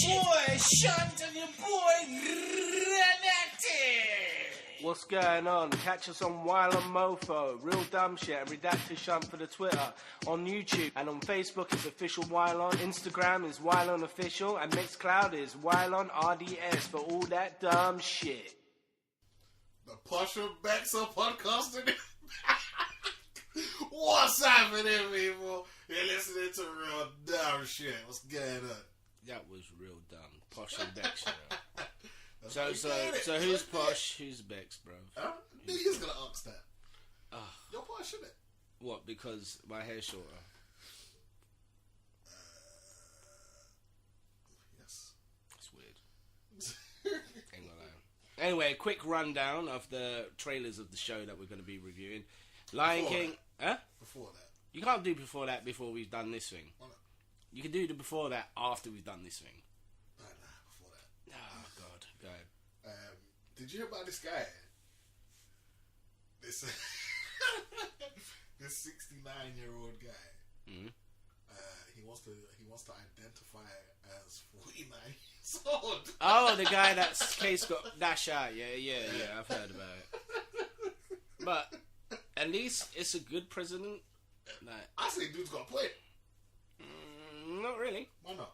boy Shunt and your boy Redacted. What's going on? Catch us on Wylion Mofo, Real Dumbshit, and Redacted Shunt for the Twitter. On YouTube and on Facebook is OfficialWylion. Instagram is Wylion Official, and Mixcloud is Wylion RDS for all that dumb shit. The Partial Baxter podcast today. What's happening, people? You're listening to Real Dumb Shit. What's going on? That was real dumb. Posh and Bex, bro. So who's Posh? Who's Bex, bro? He's gonna ask that. You're Posh, isn't it? What? Because my hair's shorter. Yes. That's weird. Ain't gonna lie. Anyway, quick rundown of the trailers of the show that we're going to be reviewing. Lion Before King. that. Huh? Before that. You can't do before that before we've done this thing. Why not? You can do the before that after we've done this thing. Nah, before that. Oh, God. Go ahead. Did you hear about this guy? This 69-year-old guy. Mm-hmm. He wants to identify as 49 years old. Oh, the guy that's case got dash out. Yeah, I've heard about it. But at least it's a good president. Like, I say dude's got a point. Not really. Why not?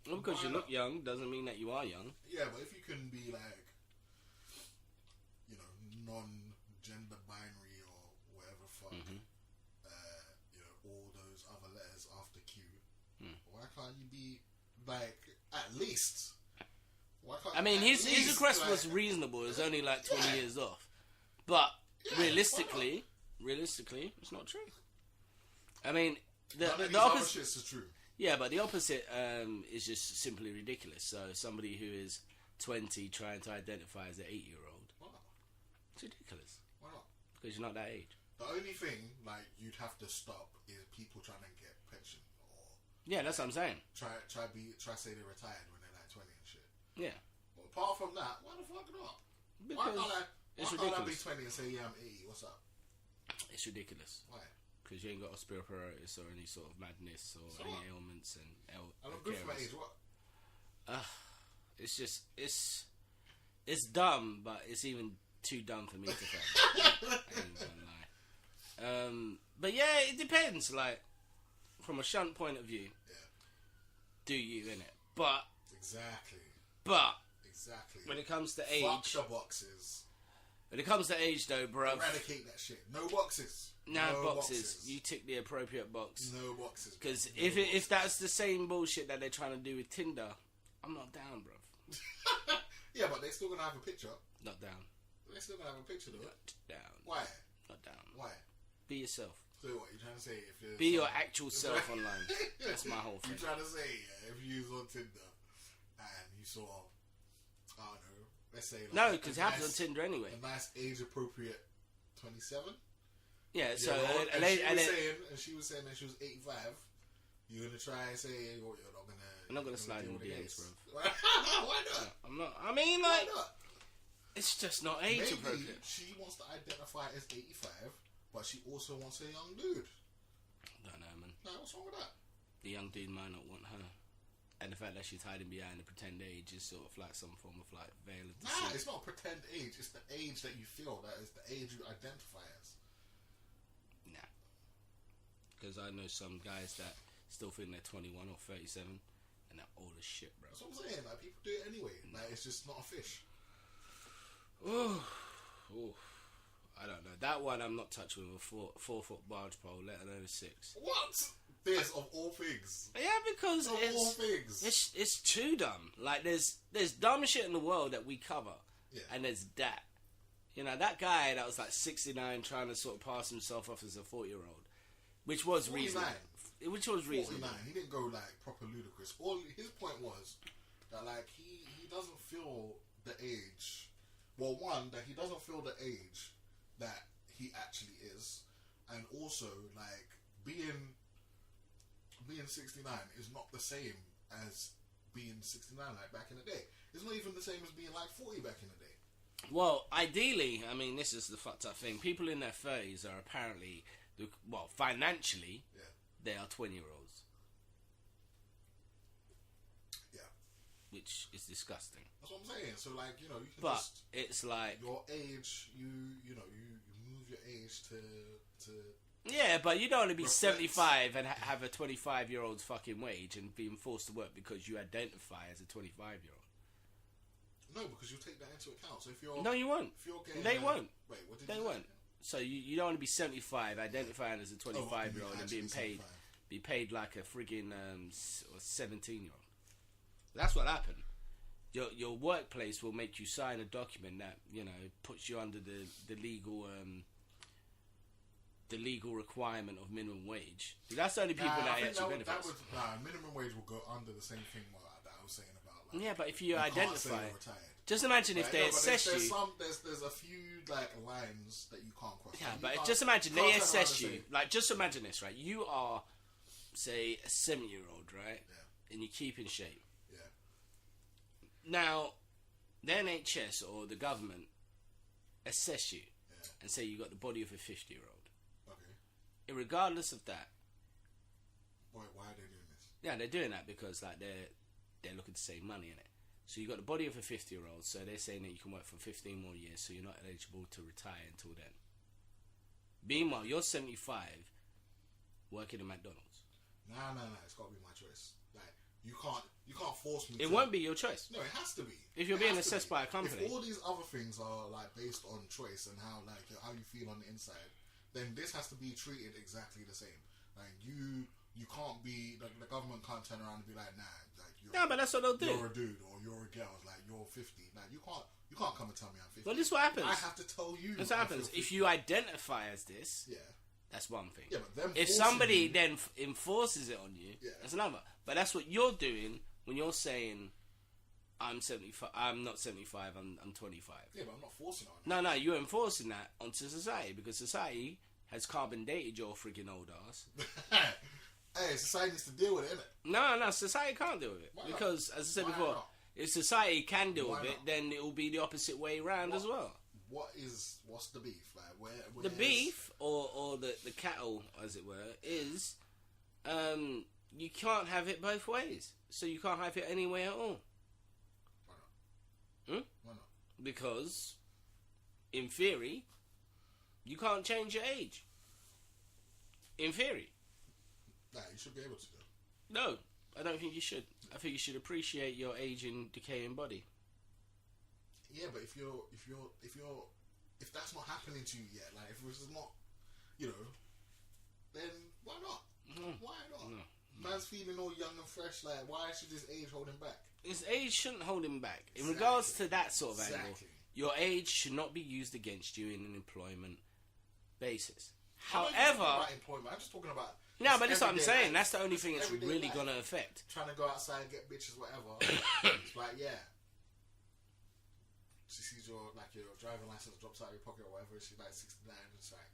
Well, because you look young doesn't mean that you are young. Yeah, but if you can be like, non-gender binary or whatever fuck, all those other letters after Q, why can't you be like at least? Why can't I mean, you his request was reasonable. It was only like 20 years off, but realistically, it's not true. I mean, the opposite is true. Yeah, but the opposite is just simply ridiculous. So somebody who is 20 trying to identify as an 8-year-old, Why not? it's ridiculous. Why not? Because you're not that age. The only thing like you'd have to stop is people trying to get pension or Yeah, that's what I'm saying. try say they're retired when they're like 20 and shit. Yeah, But apart from that, why the fuck not? because it's Why can't I be ridiculous. 20 and say yeah I'm 80? What's up? It's ridiculous. Why? Because you ain't got osteoporosis or any sort of madness or So any what? ailments and I'm good for my age. What? It's just it's dumb, but it's even too dumb for me to fathom. I ain't gonna lie. But yeah, it depends. Like from a shunt point of view, do you in it? But Exactly. when it comes to Fuck age, the boxes. when it comes to age though, bro, Eradicate that shit. No boxes. no boxes. You tick the appropriate box. No boxes. Because No if that's the same bullshit that they're trying to do with Tinder, I'm not down, bro. Yeah, but they're still gonna have a picture. Not down. They're still gonna have a picture though. Not down. Why? Not down. Why? Be yourself. So what? You trying to say if you're Be your actual self online. That's my whole thing. You trying to say if you was on Tinder and you saw, I don't know, let's say like No, because it happens on Tinder anyway. a nice age appropriate 27. Yeah, so and and she was saying that she was 85. You're gonna try and say you're not gonna. I'm not gonna you're slide in deal the with DMs, this. bro. Why not? I'm not. I mean, Why like, not? it's just not age Maybe appropriate. she wants to identify as 85, but she also wants a young dude. Don't know, man. Nah, what's wrong with that? The young dude might not want her, and the fact that she's hiding behind the pretend age is sort of like some form of like veil of Nah, deceit. it's not pretend age. It's the age that you feel. That is the age you identify as. Nah, because I know some guys that still think they're 21 or 37, and they're old as shit, bro. That's what I'm saying. Like people do it anyway. Like it's just not a fish. Ooh. I don't know. That one I'm not touching with a 4-foot barge pole, let alone a 6. What? This of all things. Yeah, because Of all things. it's too dumb. Like there's dumb shit in the world that we cover, Yeah. and there's that. You know, that guy that was like 69 trying to sort of pass himself off as a 40-year-old, which was 49. reasonable. Which was 49. reasonable. He didn't go like proper ludicrous. All his point was that like he doesn't feel the age. Well, one, that he doesn't feel the age that he actually is, and also like being 69 is not the same as being 69 like back in the day. It's not even the same as being like 40 back in the day. Well, ideally, I mean, this is the fucked up thing. People in their 30s are apparently, well, financially, Yeah. they are 20-year-olds. Yeah. age is disgusting. That's what I'm saying. So like, you know, you can But just it's like your age. You move your age to. yeah, but you don't want to be reflects. 75 and have a 25-year-old's fucking wage and being forced to work because you identify as a 25-year-old. No, because you take that into account. So if you're No, you won't. If you're getting They won't. Wait, what did They you won't. So you don't want to be 75, identifying as a 25-year-old and being paid 75. be paid like a friggin' 17-year-old. That's what happened. Your workplace will make you sign a document that, you know, puts you under the legal requirement of minimum wage. That's the only people that actually benefit. Minimum wage will go under the same thing that I was saying about. Like, Yeah, but if you can't say identify, you're retired. just imagine if they assess you. There's a few like lines that you can't cross. Yeah, Like, but you just can't- imagine you can't they turn around assess and you. say, Like, just imagine this, right? You are, say, a 7-year-old, right? Yeah. And you keep in shape. Yeah. Now, the NHS or the government assess you Yeah. and say you got the body of a 50-year-old. Okay. Regardless of that, Why are they doing this? yeah, they're doing that because like they're looking to save money in it. So you got the body of a 50-year-old, so they're saying that you can work for 15 more years, so you're not eligible to retire until then. Meanwhile, you're 75, working at McDonald's. Nah. It's got to be my choice. Like you can't force me. It won't be your choice. No, it has to be. If you're It being has to assessed be. by a company. If all these other things are like based on choice and how you feel on the inside, then this has to be treated exactly the same. Like you can't be like the government can't turn around and be like, nah, like No, but that's what they'll do. you're a dude or you're a girl, like you're 50. Like you can't come and tell me I'm 50. Well, this is what happens. I have to tell you. This happens. If you identify as this, yeah, that's one thing. yeah, but them If forcing somebody you- then enforces it on you, Yeah. that's another. But that's what you're doing when you're saying, I'm 75. I'm not 75. I'm 25. yeah, but I'm not forcing it on you. No, you're enforcing that onto society because society has carbon dated your freaking old ass. Hey, society needs to deal with it, innit? No, society can't deal with it Why not? because, as I said Why before, not? if society can deal Why with it, not? then it will be the opposite way around as well. What's the beef? Like The beef or the cattle, as it were, is you can't have it both ways. So you can't have it any way at all. Why not? Hmm? Why not? Because, in theory, you can't change your age. In theory. Nah, you should be able to do. No, I don't think you should. I think you should appreciate your aging, decaying body. Yeah, but if that's not happening to you yet, like if it's not, you know, then why not? Why not? No. Man's feeling all young and fresh. Like, why should his age hold him back? His age shouldn't hold him back. In Exactly. regards to that sort of angle, Exactly. your age should not be used against you in an employment basis. I'm not even talking However, about employment. I'm just talking about. no, just but that's what I'm everyday saying. life. That's the only Just thing it's everyday really life. going to affect. Trying to go outside and get bitches, whatever. It's like, yeah. She sees your driving license drops out of your pocket or whatever. She's like 69. It's like,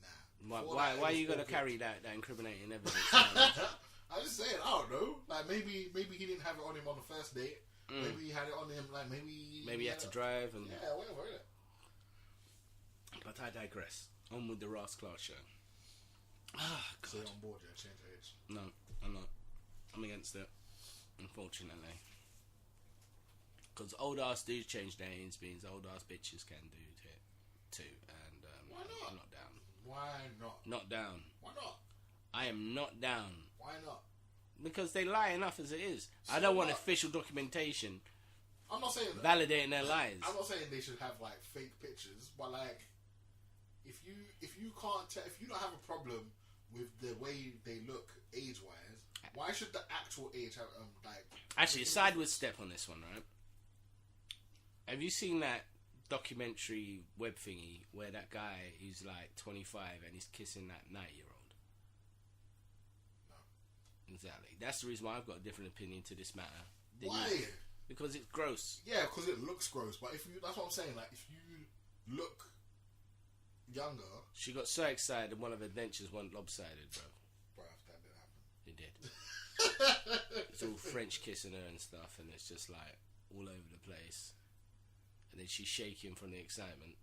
nah. Before Why that, are it you was going to all carry that incriminating evidence? good. I'm just saying. I don't know. Like maybe he didn't have it on him on the first date. Maybe he had it on him. Like maybe Maybe you had to drive and. Yeah, whatever. Yeah. But I digress. On with the Ross Clark show. Ah, So God. you're on board, yeah? Change the age. No, I'm not. I'm against it. Unfortunately. Because old ass dudes change their age means old ass bitches can do it too. And Why not? I'm not down. Why not? Not down. Why not? I am not down. Why not? Because they lie enough as it is. I So don't want what? official documentation I'm not saying that. validating their lies. I'm not saying they should have like fake pictures, but like if you can't if you don't have a problem with the way they look age wise, why should the actual age have like? Actually, sideways step on this one, right? Have you seen that documentary web thingy where that guy who's like 25 and he's kissing that 90-year-old? No. Exactly. That's the reason why I've got a different opinion to this matter. than Why? you. Because it's gross. Yeah, because it looks gross. But if you, that's what I'm saying. Like if you look younger, She got so excited and one of her dentures went lopsided, bro. bro, that didn't happen. It did. It's all French kissing her and stuff, and it's just like all over the place. And then she's shaking from the excitement.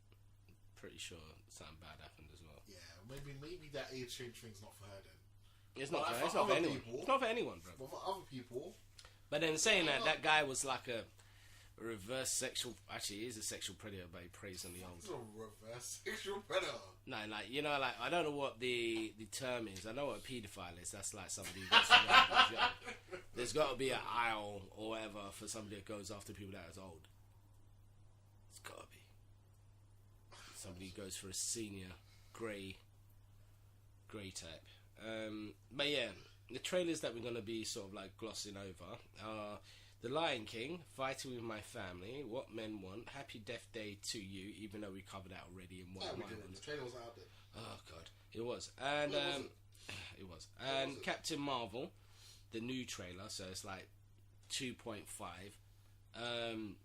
Pretty sure something bad happened as well. Yeah, maybe that age change thing's not for her then. It's not. Well, For, it's for not for other anyone. people- It's not for anyone, bro. But for other people, But then saying that guy was like a reverse sexual. Actually, he is a sexual predator, but he preys on the old. It's a reverse sexual predator. No, like you know, like I don't know what the term is. I know what a paedophile is. That's like somebody who goes around who's young. There's got to be an aisle or whatever for somebody that goes after people that is old. It's got to be somebody who goes for a senior grey type. But yeah, the trailers that we're gonna be sort of like glossing over are The Lion King, Fighting with My Family, What Men Want, Happy Death Day to You, even though we covered that already in one of my ones. The trailer was out there. Oh god, it was. And it was. And Captain Marvel, the new trailer, so it's like 2.5.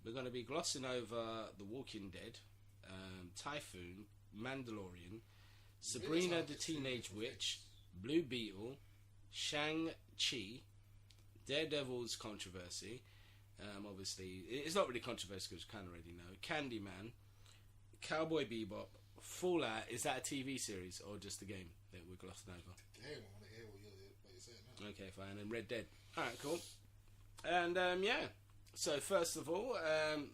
We're going to be glossing over The Walking Dead, Typhoon, Mandalorian, Sabrina the Teenage Witch, Blue Beetle, Shang Chi, Daredevil's controversy. Obviously, it's not really controversial because you kind of already know. Candyman, Cowboy Bebop, Fallout. Is that a TV series or just a game that we're glossing over? Damn, I want to hear what you're saying now. Okay, fine. And Red Dead. Alright, cool. And yeah. So first of all,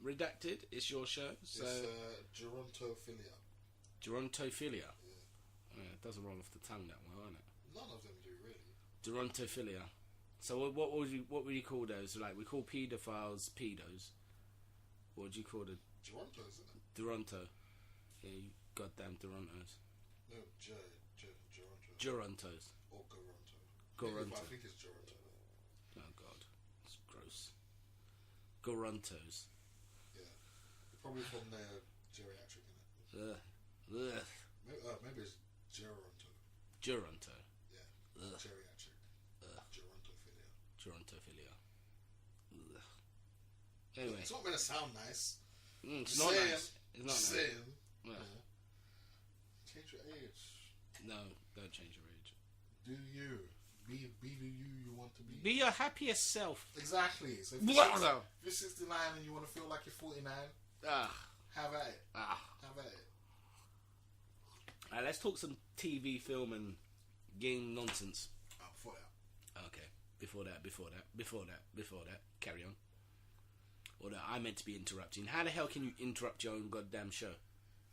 Redacted, it's your show. So it's gerontophilia. Gerontophilia. Yeah, it doesn't roll off the tongue that well, doesn't it? None of them do really. Gerontophilia. So what would you call those? Like we call paedophiles pedos. What would you call the Gerontos, isn't it? Duronto? Yeah, you goddamn Durontos. No, Gerontos. Gerontos. Or Goronto. Goronto. I think it's Geronto. Oh god, it's gross. Gorontos. Yeah, probably from the geriatric in it. Ugh. Maybe it's Geronto. Geronto. Yeah. Ugh. Geriatric. Gerontophilia. Gerontophilia. Ugh. Anyway, it's not going to sound nice. It's not nice. It's not nice. Saying. Yeah. Change your age. No, don't change your age. Do you be the you want to be? Be your happiest self. Exactly. So if you're 69 and you want to feel like you're 49, have at it. Have at it. Alright, let's talk some TV, film, and game nonsense. Before that. Okay. Before that. Carry on. Or that I meant to be interrupting. How the hell can you interrupt your own goddamn show?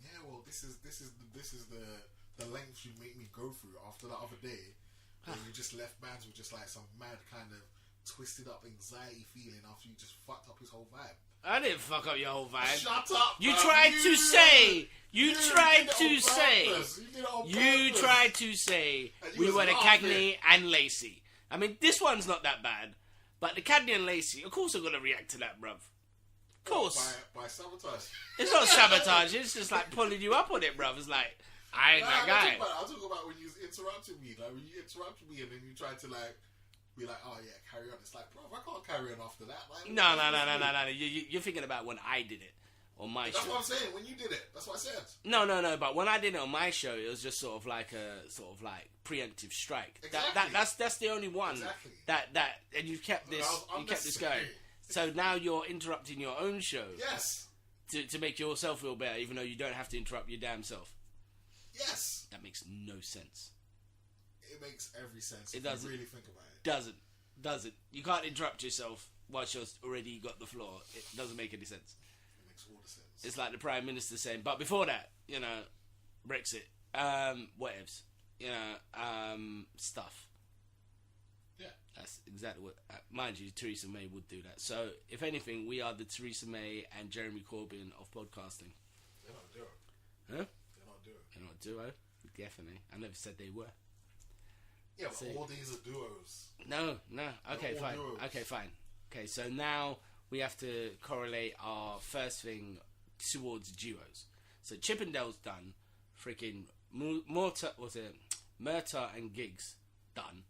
Yeah, well, this is the length you make me go through after the other day. When you just left Bands with just like some mad kind of twisted up anxiety feeling after you just fucked up his whole vibe. I didn't fuck up your whole vibe. Shut up! You bro. tried to say. You tried to say we were the Cagney and Lacey. I mean, this one's not that bad, but the Cagney and Lacey, of course, are gonna react to that, bruv. Of course. By sabotage. It's not sabotage. It's just like pulling you up on it, bruv. It's like I ain't that guy. I'll talk about when you interrupted me. Like when you interrupted me and then you tried to like be like, oh yeah, carry on. It's like, bro, I can't carry on after that. Like, no. You're thinking about when I did it on my show. That's what I'm saying. When you did it, that's what I said. No. But when I did it on my show, it was just sort of like preemptive strike. Exactly. That's the only one. Exactly. That and you kept this going. So now you're interrupting your own show. Yes. To make yourself feel better, even though you don't have to interrupt your damn self. Yes. That makes no sense. It makes every sense. It doesn't. If you really think about it. Doesn't. You can't interrupt yourself once you're already got the floor. It doesn't make any sense. It makes all the sense. It's like the Prime Minister saying, but before that, Brexit, whatevs, stuff. Yeah. That's exactly what, mind you, Theresa May would do that. So, if anything, we are the Theresa May and Jeremy Corbyn of podcasting. They're not a duo. Huh? They're not a duo. They're not a duo? Definitely. I never said they were. Yeah, but all these are duos. No. Okay, fine. Duos. Okay, fine. Okay, so now we have to correlate our first thing towards duos. So Chippendale's done. Freaking Murta and Giggs done.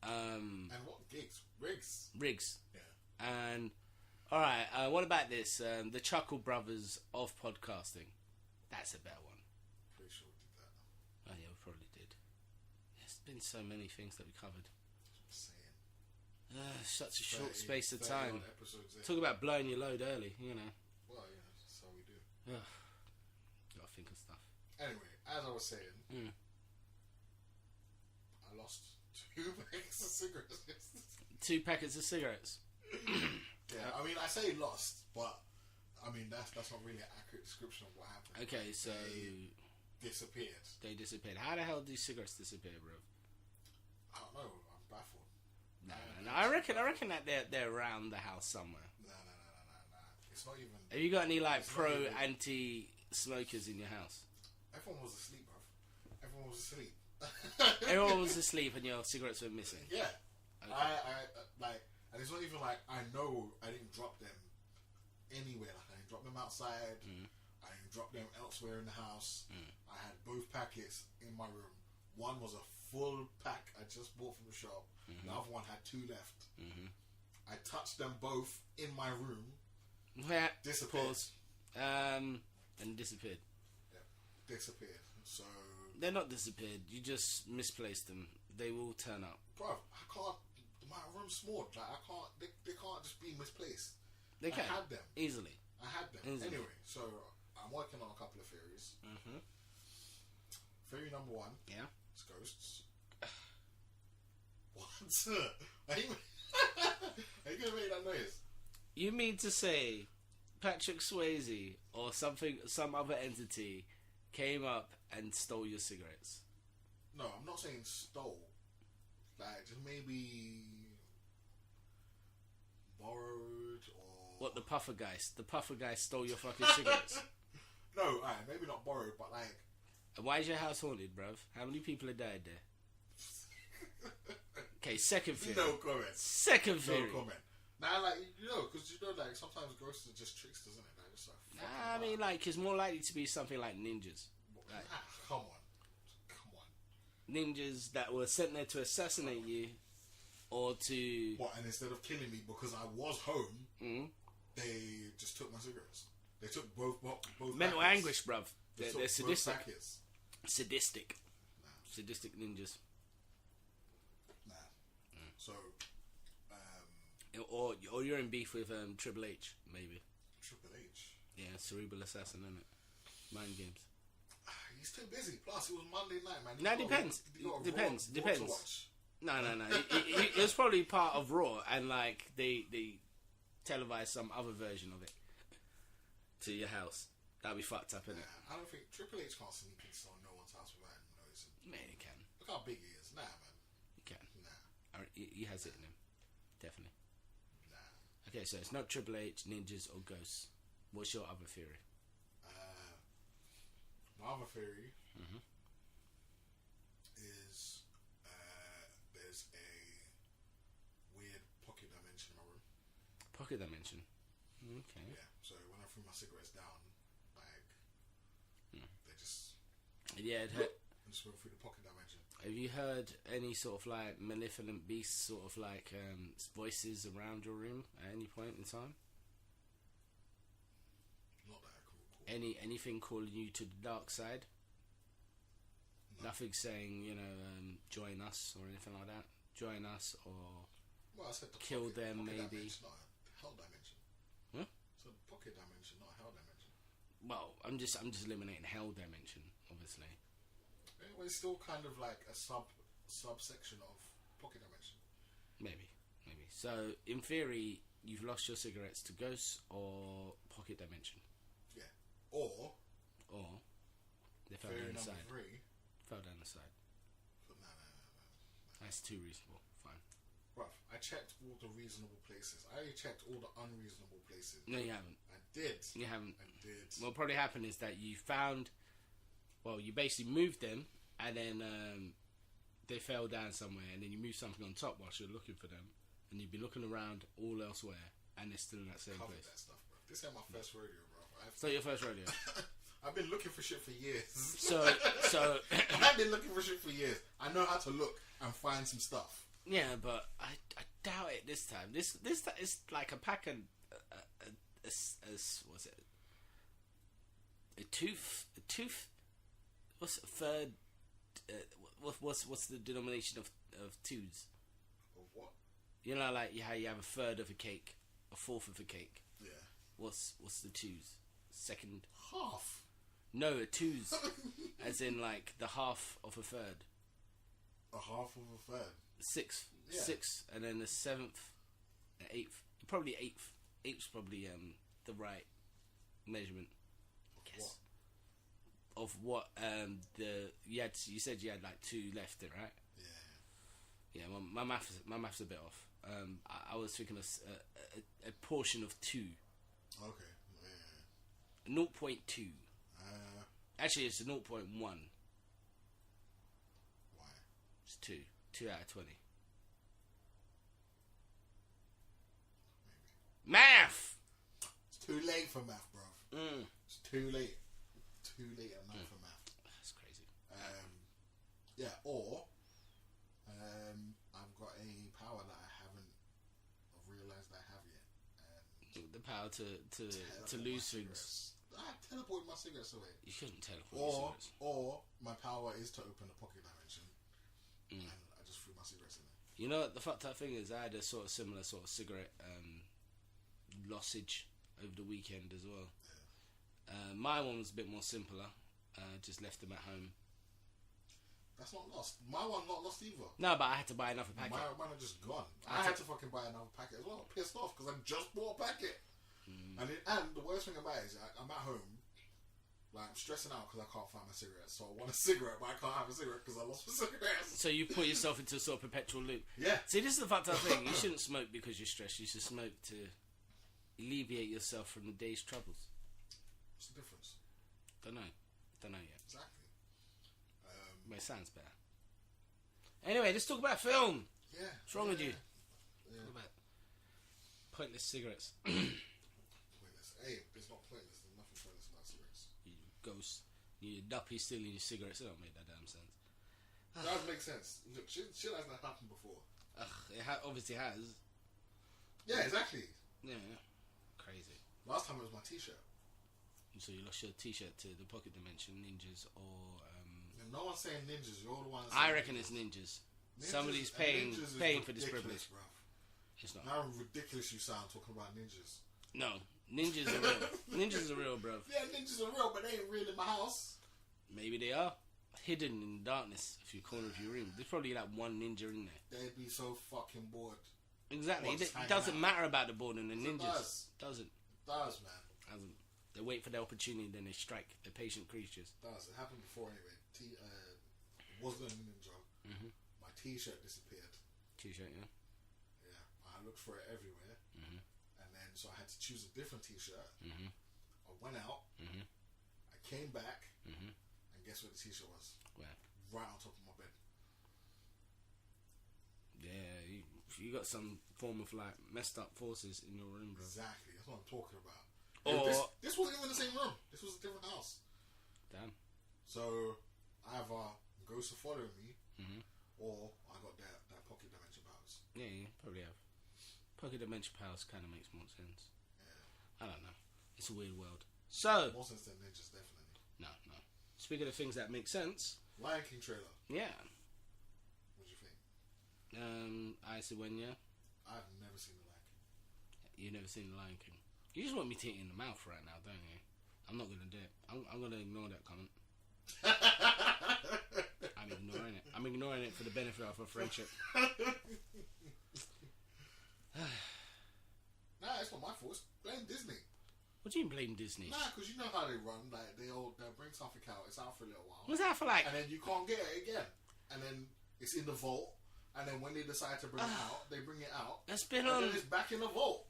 Yeah. And what Giggs? Riggs. Yeah. And alright, what about this? The Chuckle Brothers of podcasting. That's a better one. Pretty sure we did that. Oh yeah, we probably did. There's been so many things that we covered. That's what I'm saying. Such a short space of 31 time. episodes in. Talk about blowing your load early, Well, yeah, that's how we do. Gotta think of stuff. Anyway, as I was saying, I lost 2 bags of cigarettes. 2 packets of cigarettes. Yeah, I mean, I say lost, but I mean that's not really an accurate description of what happened. Okay, so They disappeared. They disappeared. How the hell do cigarettes disappear, bro? I don't know. I'm baffled. No. I reckon that they're around the house somewhere. Nah. It's not even. Have you got any like pro anti smokers in your house? Everyone was asleep, bro. Everyone was asleep. Everyone was asleep and your cigarettes were missing. Yeah. Okay. I like, and it's not even like I know I didn't drop them anywhere. Like I didn't drop them outside. I didn't drop them elsewhere in the house. I had both packets in my room. One was a full pack I just bought from the shop. The other one had 2 left. I touched them both in my room. Yeah. Disappeared. Pause. And disappeared. Yeah, disappeared. So they're not disappeared. You just misplaced them. They will turn up. Bro, I can't. My room's small. Like I can't. They can't just be misplaced. They can. I had them Easily. I had them. Easily. Anyway, so I'm working on a couple of theories. Theory number 1. Yeah. It's ghosts. What? Are you gonna make that noise? You mean to say Patrick Swayze or some other entity came up and stole your cigarettes? No, I'm not saying stole. Like just maybe borrowed or What, the puffer guy? The puffer guy stole your fucking cigarettes? No, alright, maybe not borrowed, but like. And why is your house haunted, bruv? How many people have died there? Okay, second theory. No comment. Second theory. No comment. Nah, like because like sometimes ghosts are just tricksters, isn't it? Like, just like, I mean, like it's more likely to be something like ninjas. Like, come on. Ninjas that were sent there to assassinate you, or to What? And instead of killing me because I was home, they just took my cigarettes. They took both mental packets. anguish, bruv. They're Both sadistic. packets. Sadistic. Nah. Sadistic ninjas. Nah. So, Or you're in beef with Triple H, maybe. Triple H. Yeah, cerebral assassin, isn't it? Mind games. He's too busy. Plus, it was Monday night, man. No, depends. Depends. No. It was probably part of Raw, and like they televised some other version of it to your house. That'd be fucked up, innit? I don't think Triple H can't sneak into no one's house without him noticing. Man, he can. Look how big he is. Nah, man. He can. Nah. He has it in him. Definitely. Nah. Okay, so it's not Triple H, ninjas, or ghosts. What's your other theory? My other theory is there's a weird pocket dimension in my room. Pocket dimension. Okay. Yeah. So when I threw my cigarettes down, like they just Yeah. and just went through the pocket dimension. Have you heard any sort of like malevolent beasts, sort of like voices around your room at any point in time? Not that cool. Anything calling you to the dark side? No. Nothing saying, join us or anything like that. Join us or Well, I said the kill pocket, them, pocket maybe. Dimension, not a hell dimension. Huh? So the pocket dimension, not a hell dimension. Well, I'm just eliminating hell dimension, obviously. Yeah, well, it's still kind of like a subsection of pocket dimension. Maybe. So, in theory, you've lost your cigarettes to ghosts or pocket dimension. Yeah. Or they fell theory down the number side. 3. Fell down the side. But no. That's too reasonable. Fine. Bruv, I checked all the reasonable places. I checked all the unreasonable places. No, you haven't. I did. You haven't. I did. What probably happened is that you found... Well, you basically moved them, and then they fell down somewhere, and then you moved something on top whilst you're looking for them, and you'd be looking around all elsewhere, and they're still in that same Covered place. that stuff, bro. This ain't my first rodeo, bro. So your first rodeo. I've been looking for shit for years. So I've been looking for shit for years. I know how to look and find some stuff. yeah, but I doubt it this time. This is like a pack and what's it? A tooth. What's a third? What's the denomination of twos? Of what? You know, like how you have a third of a cake, a fourth of a cake. Yeah. What's the twos? Second. Half. No, a twos, as in like the half of a third. A half of a third. Sixth, Yeah. sixth, and then the seventh, the eighth, probably eighth. 8's probably the right measurement. I guess. Of what you said you had like 2 left there, right? Yeah. Yeah, my math's a bit off. I was thinking of a portion of 2. Okay. Yeah. 0.2. Actually, it's a 0.1. Why? It's 2. 2 out of 20. Maybe. Math! It's too late for math, bro. It's too late. Too late at night for math. That's crazy. Yeah, or I've got a power that I haven't realised I have yet. The power to lose things. I teleported my cigarettes away. You shouldn't teleport your cigarettes. Or my power is to open a pocket dimension. And I just threw my cigarettes in there. You know what the fucked up thing is? I had a sort of similar sort of cigarette lossage over the weekend as well. Yeah. My one was a bit more simpler. Just left them at home. That's not lost. My one not lost either. No, but I had to buy another packet. Mine are just gone. I had to fucking buy another packet as well. I'm pissed off because I just bought a packet. And the worst thing about it is I'm at home, like I'm stressing out because I can't find my cigarettes. So I want a cigarette, but I can't have a cigarette because I lost my cigarettes. So you put yourself into a sort of perpetual loop. Yeah. See, this is the fucked up thing. You shouldn't smoke because you're stressed. You should smoke to alleviate yourself from the day's troubles. What's the difference? Don't know yet. Exactly. But it sounds better. Anyway, let's talk about film. Yeah. What's wrong with you? Yeah. Talk about pointless cigarettes. Pointless. Hey, it's not pointless. There's nothing pointless about cigarettes. You ghost. You duppy stealing your cigarettes. It don't make that damn sense. It does make sense. Look, shit hasn't happened before. It obviously has. Yeah, exactly. Yeah. Crazy. Last time it was my t-shirt. So you lost your t-shirt to the Pocket Dimension Ninjas or... No one's saying ninjas. You're the one. I reckon it's ninjas. Somebody's paying for this privilege. Bruv. It's not. How ridiculous you sound talking about ninjas. No, ninjas are real. Ninjas are real, bruv. Yeah, ninjas are real, but they ain't real in my house. Maybe they are hidden in darkness. If you corner of your room, there's probably like one ninja in there. They'd be so fucking bored. Exactly. It doesn't matter about the boredom. The ninjas doesn't. It does, man. Doesn't. They wait for the opportunity, then they strike. They're patient creatures. It does. It happened before anyway. Wasn't a ninja. My t-shirt disappeared. T-shirt, yeah. Yeah. I looked for it everywhere. And then, so I had to choose a different t-shirt. I went out. I came back. And guess where the t-shirt was? Where? Right on top of my bed. Yeah, you got some form of like messed up forces in your room, bro. Exactly. That's what I'm talking about. Or this wasn't even the same room. This was a different house. Damn. So either ghosts are following me, or I got that pocket dimension powers. Yeah, you probably have. Pocket dimension powers kind of makes more sense. Yeah. I don't know. It's a weird world. So more sense than ninjas, definitely. No. Speaking of things that make sense, Lion King trailer. Yeah. What do you think? I see when I've never seen the Lion King. You've never seen the Lion King. You just want me to eat in the mouth right now, don't you? I'm not gonna do it. I'm gonna ignore that comment. I'm ignoring it. I'm ignoring it for the benefit of our friendship. Nah, it's not my fault. It's blame Disney. What do you mean blame Disney? Nah, because you know how they run. Like they'll bring something out. It's out for a little while. What's that for like? And then you can't get it again. And then it's in the vault. And then when they decide to bring it out, they bring it out. It's been and on. then it's back in the vault.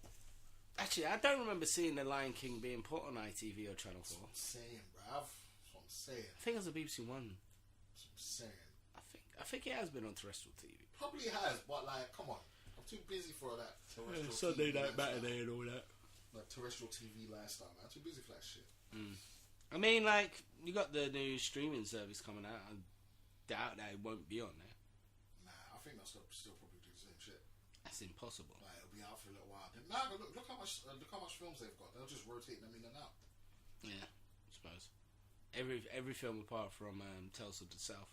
Actually, I don't remember seeing the Lion King being put on ITV or Channel 4. That's what I'm saying, bruv. That's what I'm saying. I think it was a BBC One. That's what I'm saying. I think it has been on terrestrial TV. Probably has, but like, come on. I'm too busy for that terrestrial Sunday TV Night lifestyle. Matinee and all that. Like terrestrial TV lifestyle, man. I'm too busy for that shit. I mean, like, you got the new streaming service coming out. I doubt that it won't be on there. Nah, I think they'll still probably do the same shit. That's impossible. Like, it'll be out for a little while. Then, nah, but look how much films they've got. They'll just rotate them in and out. Yeah, I suppose. Every film apart from Tales of the South.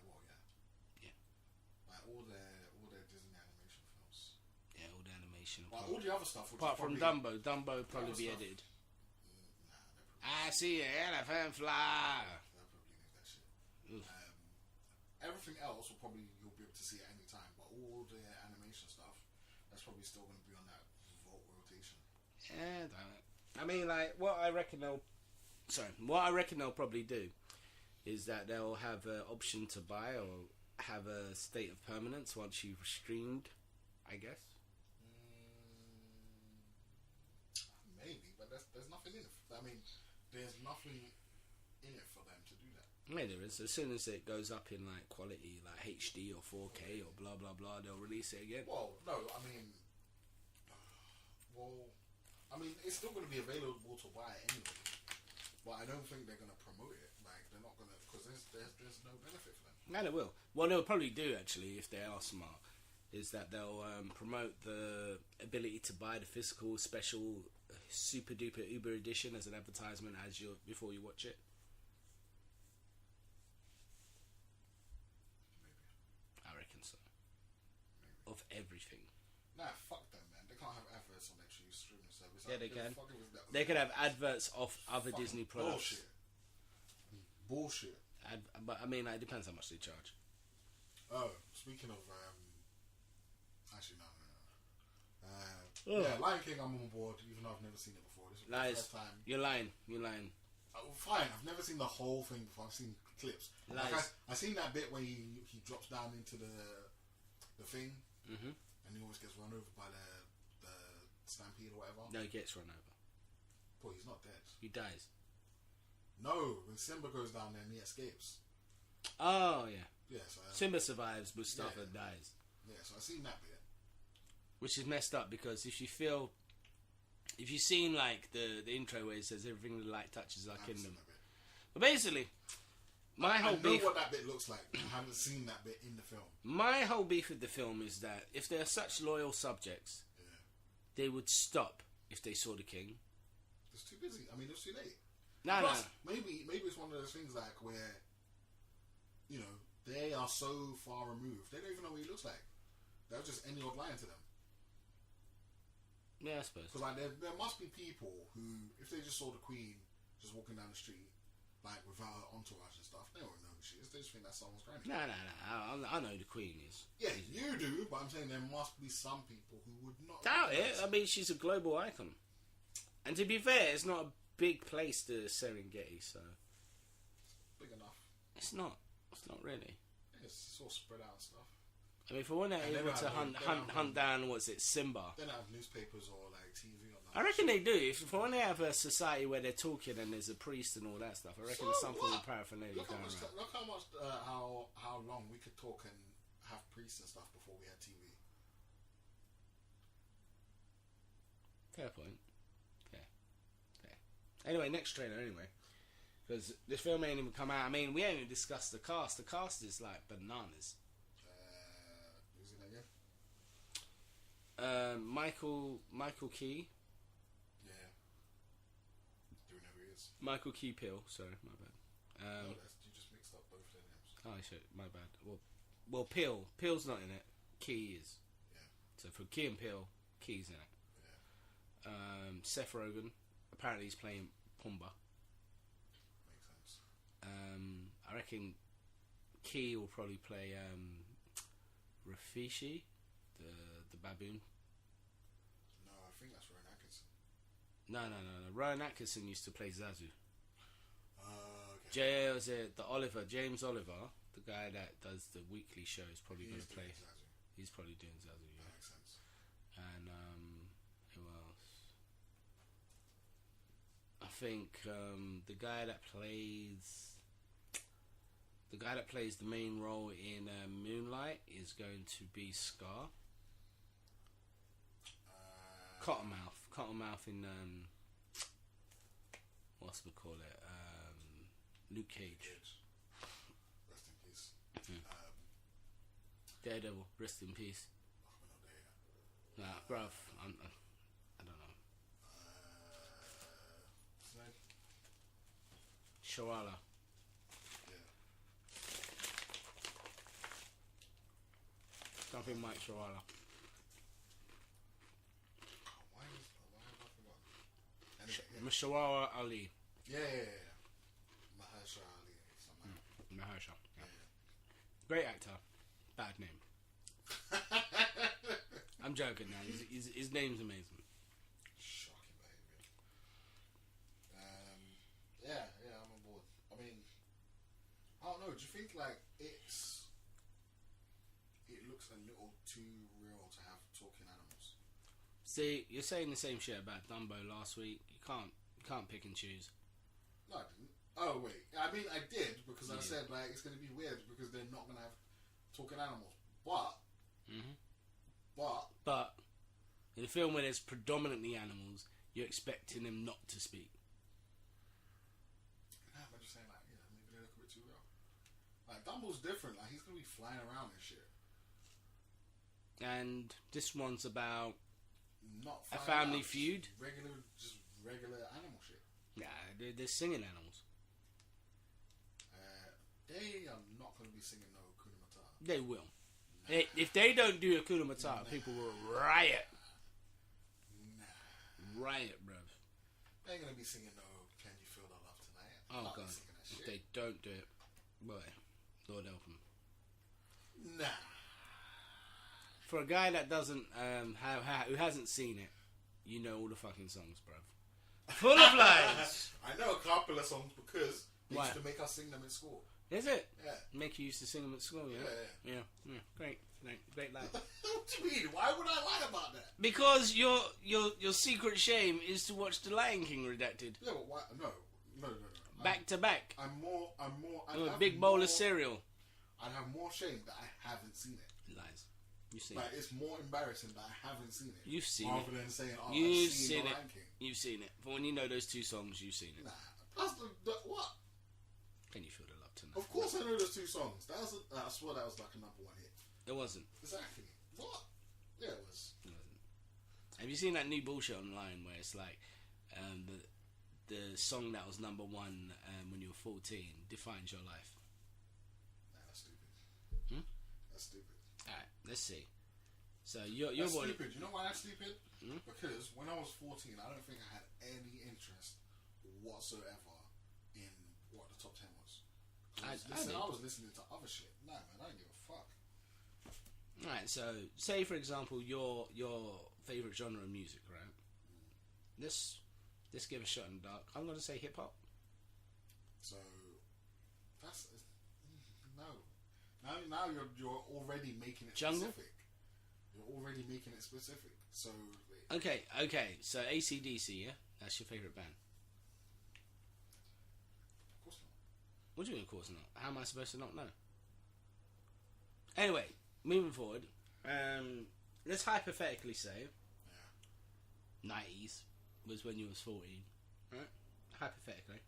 Well, yeah. Yeah. Like all their Disney animation films. Yeah, all the animation. Like all the other stuff. Apart from Dumbo. Dumbo would probably be edited. I see an elephant fly. They'll probably leave that shit. Everything else you'll be able to see at any time, but all the animation stuff, that's probably still going to be on that vault rotation. Yeah, damn it. I mean, like, what I reckon they'll probably do is that they'll have an option to buy or have a state of permanence once you've streamed, I guess. Maybe, but there's nothing in it. I mean, there's nothing in it for them to do that. Yeah, there is. As soon as it goes up in like quality, like HD or 4K or blah blah blah, they'll release it again. Well, no, I mean, it's still going to be available to buy anyway. But I don't think they're going to promote it. Like, they're not going to, because there's no benefit for them. No, they will. What they'll probably do, actually, if they are smart, is that they'll promote the ability to buy the physical special super duper uber edition as an advertisement before you watch it. Maybe. I reckon so. Maybe. Of everything. Nah, fuck them, man. They can't have adverts on their streaming service. Yeah, they can. They could have adverts of other Disney products. Bullshit. But I mean, like, it depends how much they charge. Oh, speaking of, actually no. Yeah, Lion King, I'm on board, even though I've never seen it before. This is the first time. You're lying. Fine, I've never seen the whole thing before. I've seen clips. Like I seen that bit where he drops down into the thing, and he always gets run over by the stampede or whatever. No, he gets run over. Boy, he's not dead. He dies. No, when Simba goes down there and he escapes. Oh, yeah. Yeah, so Simba survives, Mustafa dies. Yeah, so I've seen that bit. Which is messed up because if you've seen like the intro where it says everything the light touches our kingdom. But basically, I know what that bit looks like. I haven't seen that bit in the film. My whole beef with the film is that if they're such loyal subjects, they would stop if they saw the king. It's too busy. I mean, it's too late. No. Maybe it's one of those things like where, you know, they are so far removed. They don't even know what he looks like. They're just any old lion to them. Yeah, I suppose. Because like there must be people who, if they just saw the Queen just walking down the street, like without her entourage and stuff, they don't know who she is. They just think that's someone's granny. No. I know who the Queen is. Yeah, you do, but I'm saying there must be some people who would not. Doubt it. I mean, she's a global icon. And to be fair, it's not a big place to Serengeti, so. Big enough. It's not. It's not really. It's all spread out and stuff. I mean, if we weren't able to hunt down, what's it, Simba? They don't have newspapers or like TV or nothing. I reckon they do. If when they have a society where they're talking and there's a priest and all that stuff, I reckon there's some form of paraphernalia Look going how around. much, how long we could talk and have priests and stuff before we had TV. Fair point. Fair. Anyway, next trailer anyway. Because this film ain't even come out. I mean, we ain't even discussed the cast. The cast is like bananas. Who's in it again? Michael Key. Yeah. Do we know who he is? Michael Key Peel. Sorry, my bad. You just mixed up both their names. Oh shit, my bad. Well, Peel's not in it. Key is. Yeah. So for Key and Peel, Key's in it. Yeah. Seth Rogen. Apparently he's playing Pumbaa. Makes sense. I reckon Key will probably play Rafishi, the baboon. No, I think that's Rowan Atkinson. No. Rowan Atkinson used to play Zazu. Okay. James Oliver, the guy that does the weekly show, is probably going to play. Zazu. He's probably doing Zazu. Yeah. That makes sense. And who else? I think the guy that plays the main role in Moonlight is going to be Scar. Cottonmouth in what's we call it? Luke Cage. Rest in peace. Daredevil, rest in peace. We're not there yet. Nah, bruv, I don't know. Snake. Shawala. Yeah. Something Mike Shawala. Why have I forgotten? Mashawara Ali. Yeah. Mahershala Ali. Something like that. Mahershala. Yeah. Yeah. Great actor. Bad name. I'm joking now. His name's amazing. think like it looks a little too real to have talking animals? See, you're saying the same shit about Dumbo last week. You can't pick and choose. No, I didn't. Oh wait, I mean I did because I said like it's gonna be weird because they're not gonna have talking animals. But in a film where there's predominantly animals, you're expecting them not to speak. Nah, I'm just saying like maybe they look a bit too real. Like Dumbo's different. Like he's gonna be flying around and shit. And this one's about Not a family feud. Just regular animal shit. Nah, they're singing animals. They are not going to be singing no Hakuna Matata. They will. Nah. If they don't do Hakuna Matata, people will riot. Nah. Riot, bruv. They ain't going to be singing no Can You Feel the Love Tonight. Oh, God. If they don't do it, boy, Lord help them. Nah. For a guy that doesn't, who hasn't seen it, you know all the fucking songs, bruv. Full of lines. I know a couple of songs because they Why? used to make us sing them in school. Is it? Yeah. Make you used to sing them at school, yeah? Yeah. Great line. What do you mean? Why would I lie about that? Because your secret shame is to watch The Lion King redacted. Yeah, but why? No. Back to back. I'm more. With a big bowl of cereal. I'd have more shame that I haven't seen it. Lies. You've seen like, it. it's more embarrassing that I haven't seen it. You've seen rather it. than saying, oh, You've I've seen seen The it. Lion King. You've seen it. For when you know those two songs, you've seen it. Nah. Plus, what? Can you feel the love tonight? Of course I know those two songs. I swear that was like a number one hit. It wasn't. Exactly. What? Yeah, it was. It wasn't. Have you seen that new bullshit online where it's like the song that was number one when you were 14 defines your life? Nah, that's stupid. That's stupid. Alright, let's see. So you're that's stupid. You know why that's stupid? Because when I was 14, I don't think I had any interest whatsoever in what the top 10 was. I was listening to other shit. Nah, man, I don't give a fuck. Alright, so say for example your favourite genre of music, right? Let's give a shot in the dark. I'm gonna say hip hop. So that's no. Now you're already making it Jungle? specific. You're already making it specific. So Okay. So AC/DC, yeah, that's your favourite band. Of course not. What do you mean, of course not? How am I supposed to not know? Anyway, moving forward, let's hypothetically say 90s was when you was 14, right? Hypothetically,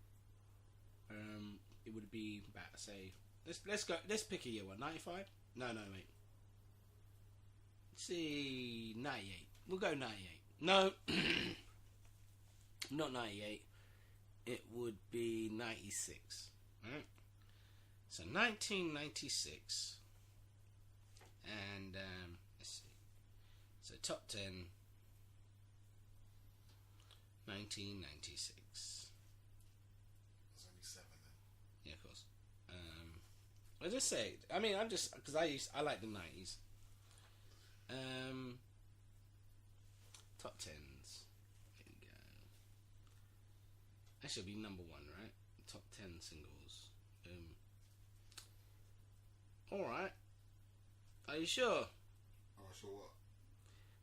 it would be about, say, let's pick a year. What, 95? No, wait. Let's see, 98. We'll go 98. No, not 98. It would be 96, right? So 1996, and let's see. So top 10, 1996. There's only 7 then. Yeah, of course. I just say. I mean, I'm just because I like the 90s. Top 10s. Here we go. That should be number 1, right? Top 10 singles. Alright. Are you sure? Oh, sure what?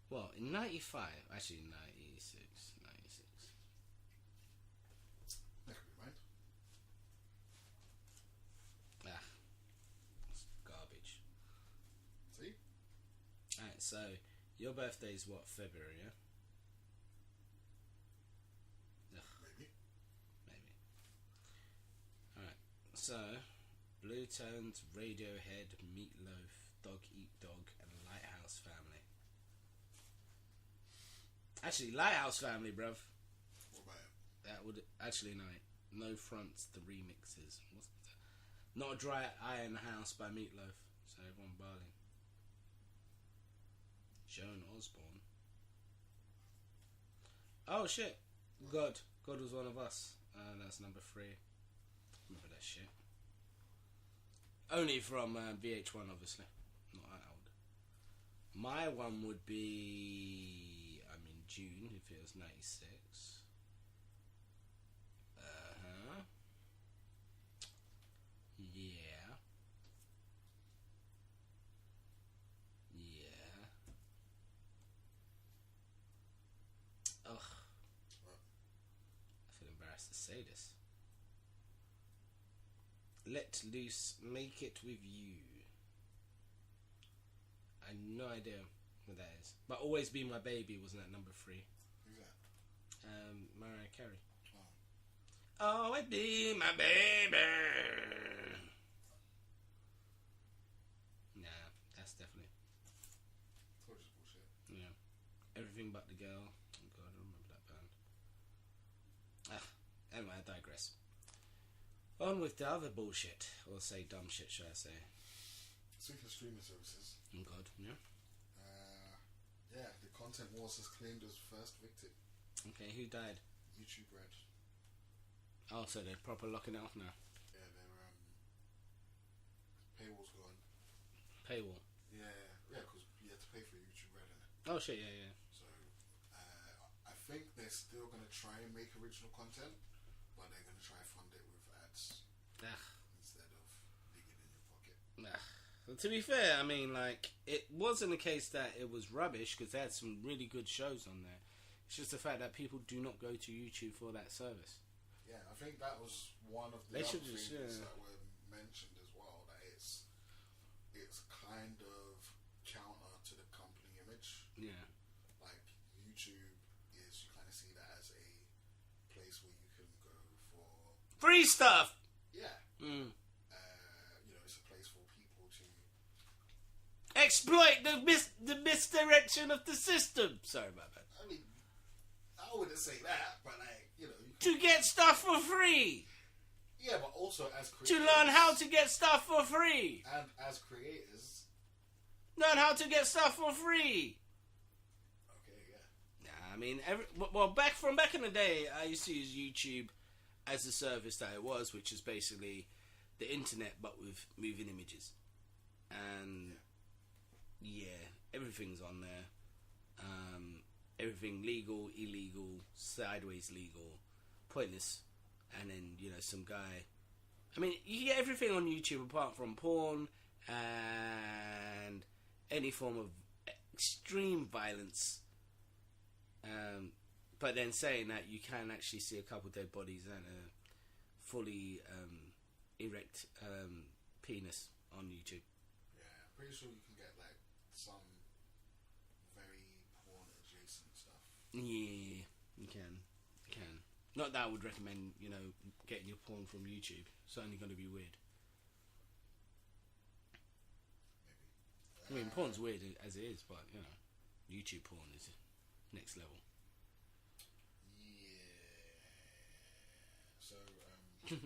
Well, in 95, actually 96. That could be right. It's garbage. See? Alright, so your birthday is what, February, yeah? Maybe. Alright, so Blue Tones, Radiohead, Meatloaf, Dog Eat Dog, and Lighthouse Family. Actually, Lighthouse Family, bruv. What about it? That would actually no fronts. The remixes. What's that? Not a Dry Eye in the House by Meatloaf. So everyone barley. Joan Osborne. Oh shit! God was one of us. That's number 3. Remember that shit. Only from VH1, obviously. Not that old. My one would be, in June, if it was 96. Yeah. has to say this. Let loose, make it with you. I have no idea what that is. But Always Be My Baby wasn't at number 3. Who's that? Mariah Carey. Oh. Always be my baby. Nah, that's definitely. Told you it's bullshit. Yeah. Everything But the Girl. Oh god, I remember that band. Anyway, I digress. On with the other bullshit. Or say dumb shit, should I say. Speaking of streaming services. Oh god, yeah. Yeah, the content wars has claimed as first victim. Okay, who died? YouTube Red. Oh, so they're proper locking it off now. Yeah, their paywall's gone. Paywall. Yeah, because you had to pay for YouTube Red, innit? Oh shit, yeah. So, I think they're still going to try and make original content, but they're going to try and fund it with ads instead of digging in your pocket. To be fair, I mean, like, it wasn't a case that it was rubbish, because they had some really good shows on there. It's just the fact that people do not go to YouTube for that service. Yeah, I think that was one of the They other should just, things that were mentioned as well, that it's kind of counter to the company image. Yeah. Like, YouTube is, you kind of see that as a place where you can go for... Free stuff! Yeah. Mm. It's a place for people to... Exploit the misdirection of the system! Sorry about that. I mean, I wouldn't say that, but like, To get stuff for free! Yeah, but also as creators... To learn how to get stuff for free! And as creators... Learn how to get stuff for free! Okay, yeah. Nah, I mean, back in the day, I used to use YouTube as the service that it was, which is basically the internet, but with moving images. And, yeah, everything's on there. Everything legal, illegal, sideways legal, pointless. And then, some guy... I mean, you get everything on YouTube apart from porn and any form of extreme violence. But then saying that you can actually see a couple dead bodies and a fully erect penis on YouTube. Yeah, I'm pretty sure you can get like some very porn adjacent stuff. Yeah, you can. Not that I would recommend, getting your porn from YouTube. It's only going to be weird. Maybe. I mean, porn's weird as it is, but, YouTube porn is next level. Yeah. So, did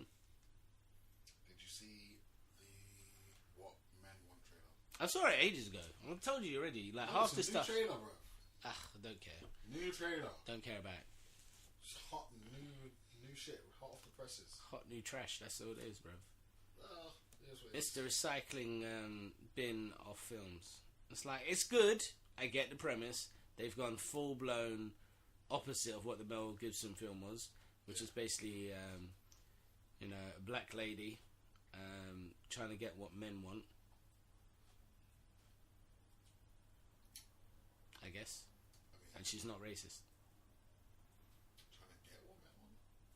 you see the What Men Want trailer? I saw it ages ago. I told you already. Like, half the stuff... New trailer, bro. I don't care. New trailer. Don't care about it. It's hot, new shit, hot off the presses. Hot new trash, that's all it is, bro. It's the recycling bin of films. It's like, it's good. I get the premise. They've gone full blown opposite of what the Mel Gibson film was, which is basically, a black lady trying to get what men want. I guess. And she's not racist. Trying to get what men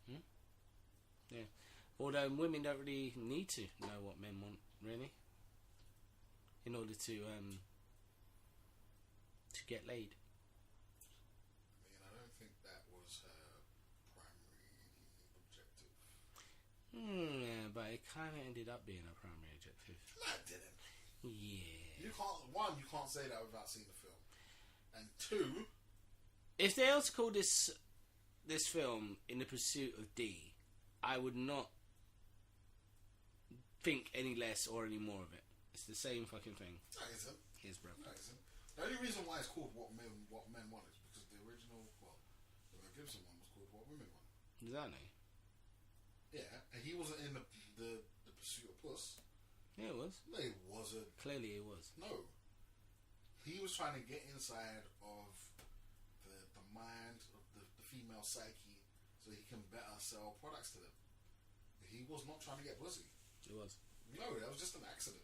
want. Yeah. Although women don't really need to know what men want, really, in order to get laid. I don't think that was her primary objective. Yeah, but it kind of ended up being her primary objective. No, it didn't. Yeah. You can't say that without seeing the film. And two, if they also call this film In the Pursuit of D, I would not think any less or any more of it. It's the same fucking thing. No, it isn't. Here's bro. No, it isn't. The only reason why it's called What Men Want is because the original, the Mel Gibson one was called What Women Want. Exactly. Yeah, and he wasn't in the Pursuit of Puss. Yeah, it was. No, he wasn't. Clearly it was. No. He was trying to get inside of the mind of the female psyche so he can better sell products to them. He was not trying to get pussy. It was. No, that was just an accident.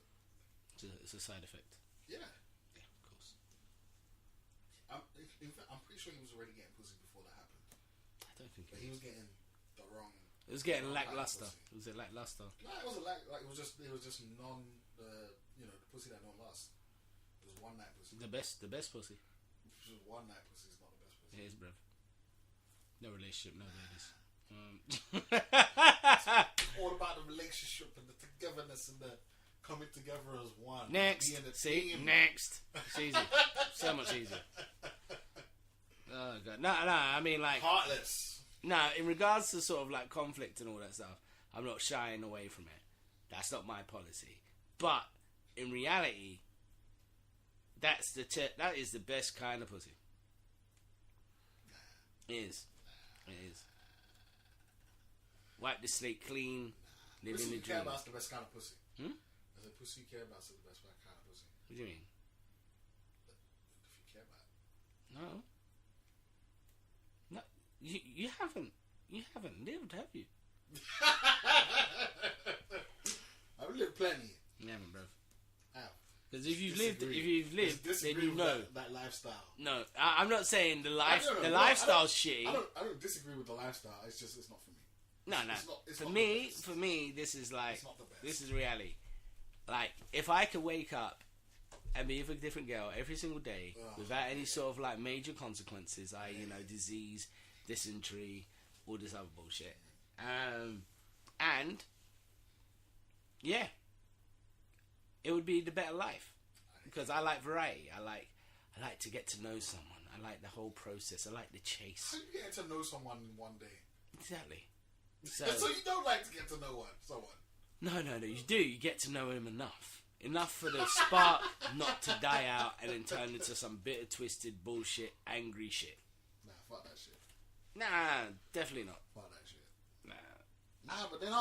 It's a side effect. Yeah. Yeah, of course. In fact, I'm pretty sure he was already getting pussy before that happened. I don't think But he was getting the wrong. It was getting wrong lackluster. kind of pussy. Was it lackluster? No, it wasn't like it was just non the pussy that no one lost. It was one night pussy. The best pussy. Just one night pussy is not the best pussy. It is, bruv. No relationship, no ladies. All about the relationship and the togetherness and the coming together as one. Next, Being a see, team. next. It's easy, so much easier. Oh god, no. I mean, like, Heartless. no. In regards to sort of like conflict and all that stuff, I'm not shying away from it. That's not my policy. But in reality, that is the best kind of pussy. It is. It is. Wipe the slate clean. Live Pussy in the you care dream. about the best kind of pussy. Hmm? As a pussy you care about is the best kind of pussy. What do you mean? If you care about it. No. You haven't lived, have you? I've lived plenty. You haven't, bruv. How? Because if you've Disagree. lived, then Disagree you with know. that lifestyle. No, I'm not saying the No, lifestyle's shitty. I don't disagree with the lifestyle. It's just it's not for me. No. It's For not me, the best. for me, this is like It's not the best. this is reality. Like, if I could wake up and be with a different girl every single day without any sort of like major consequences, disease, dysentery, all this other bullshit, and yeah, it would be the better life because I like variety. I like to get to know someone. I like the whole process. I like the chase. How you get to know someone in one day? Exactly. So you don't like to get to know someone. no, you do. You get to know him enough for the spark not to die out and then turn into some bitter, twisted bullshit, angry shit. Nah, fuck that shit. Nah, definitely not. Fuck that shit. Nah. But then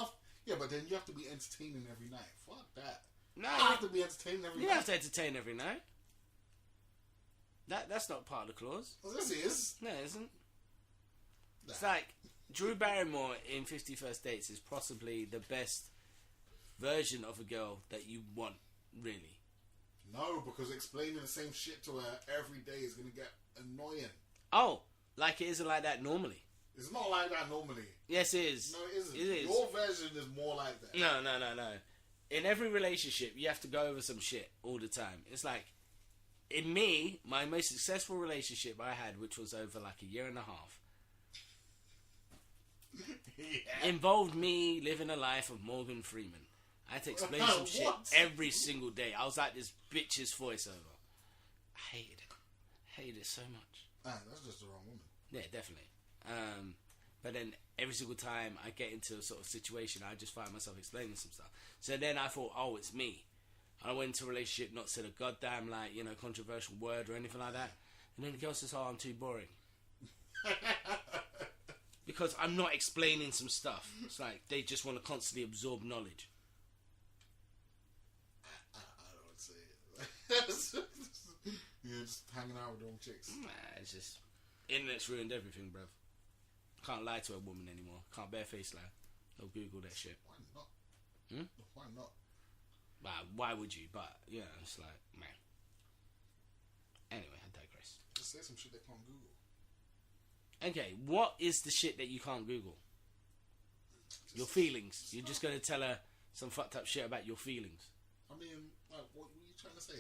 but then you have to be entertaining every night. Fuck that. No, I have to be entertaining every you night. don't have to entertain every night. That's not part of the clause. Well, this is. No, it isn't. Nah. It's like Drew Barrymore in 50 First Dates is possibly the best version of a girl that you want, really. No, because explaining the same shit to her every day is going to get annoying. Oh, like it isn't like that normally. It's not like that normally. Yes, it is. No, it isn't. It is. Your version is more like that. No. In every relationship, you have to go over some shit all the time. It's like, in me, my most successful relationship I had, which was over like a year and a half, involved me living a life of Morgan Freeman. I had to explain some shit every single day. I was like this bitch's voiceover. I hated it so much. That's just the wrong woman. Yeah, definitely. But then every single time I get into a sort of situation, I just find myself explaining some stuff. So then I thought, oh, it's me. I went into a relationship, not said a goddamn controversial word or anything like that. And then the girl says, oh, I'm too boring. Because I'm not explaining some stuff. It's like they just want to constantly absorb knowledge. I don't say it. You're just hanging out with the wrong chicks. Nah, it's just internet's ruined everything, bruv. Can't lie to a woman anymore. Can't barefaced lie. They'll Google that shit. Why not? Hmm? Why not? Well, why would you? But yeah, it's like, man. Anyway, I digress. Just say some shit they can't Google. Okay, what is the shit that you can't Google? Your feelings. You're just gonna tell her some fucked up shit about your feelings. I mean, like, what are you trying to say?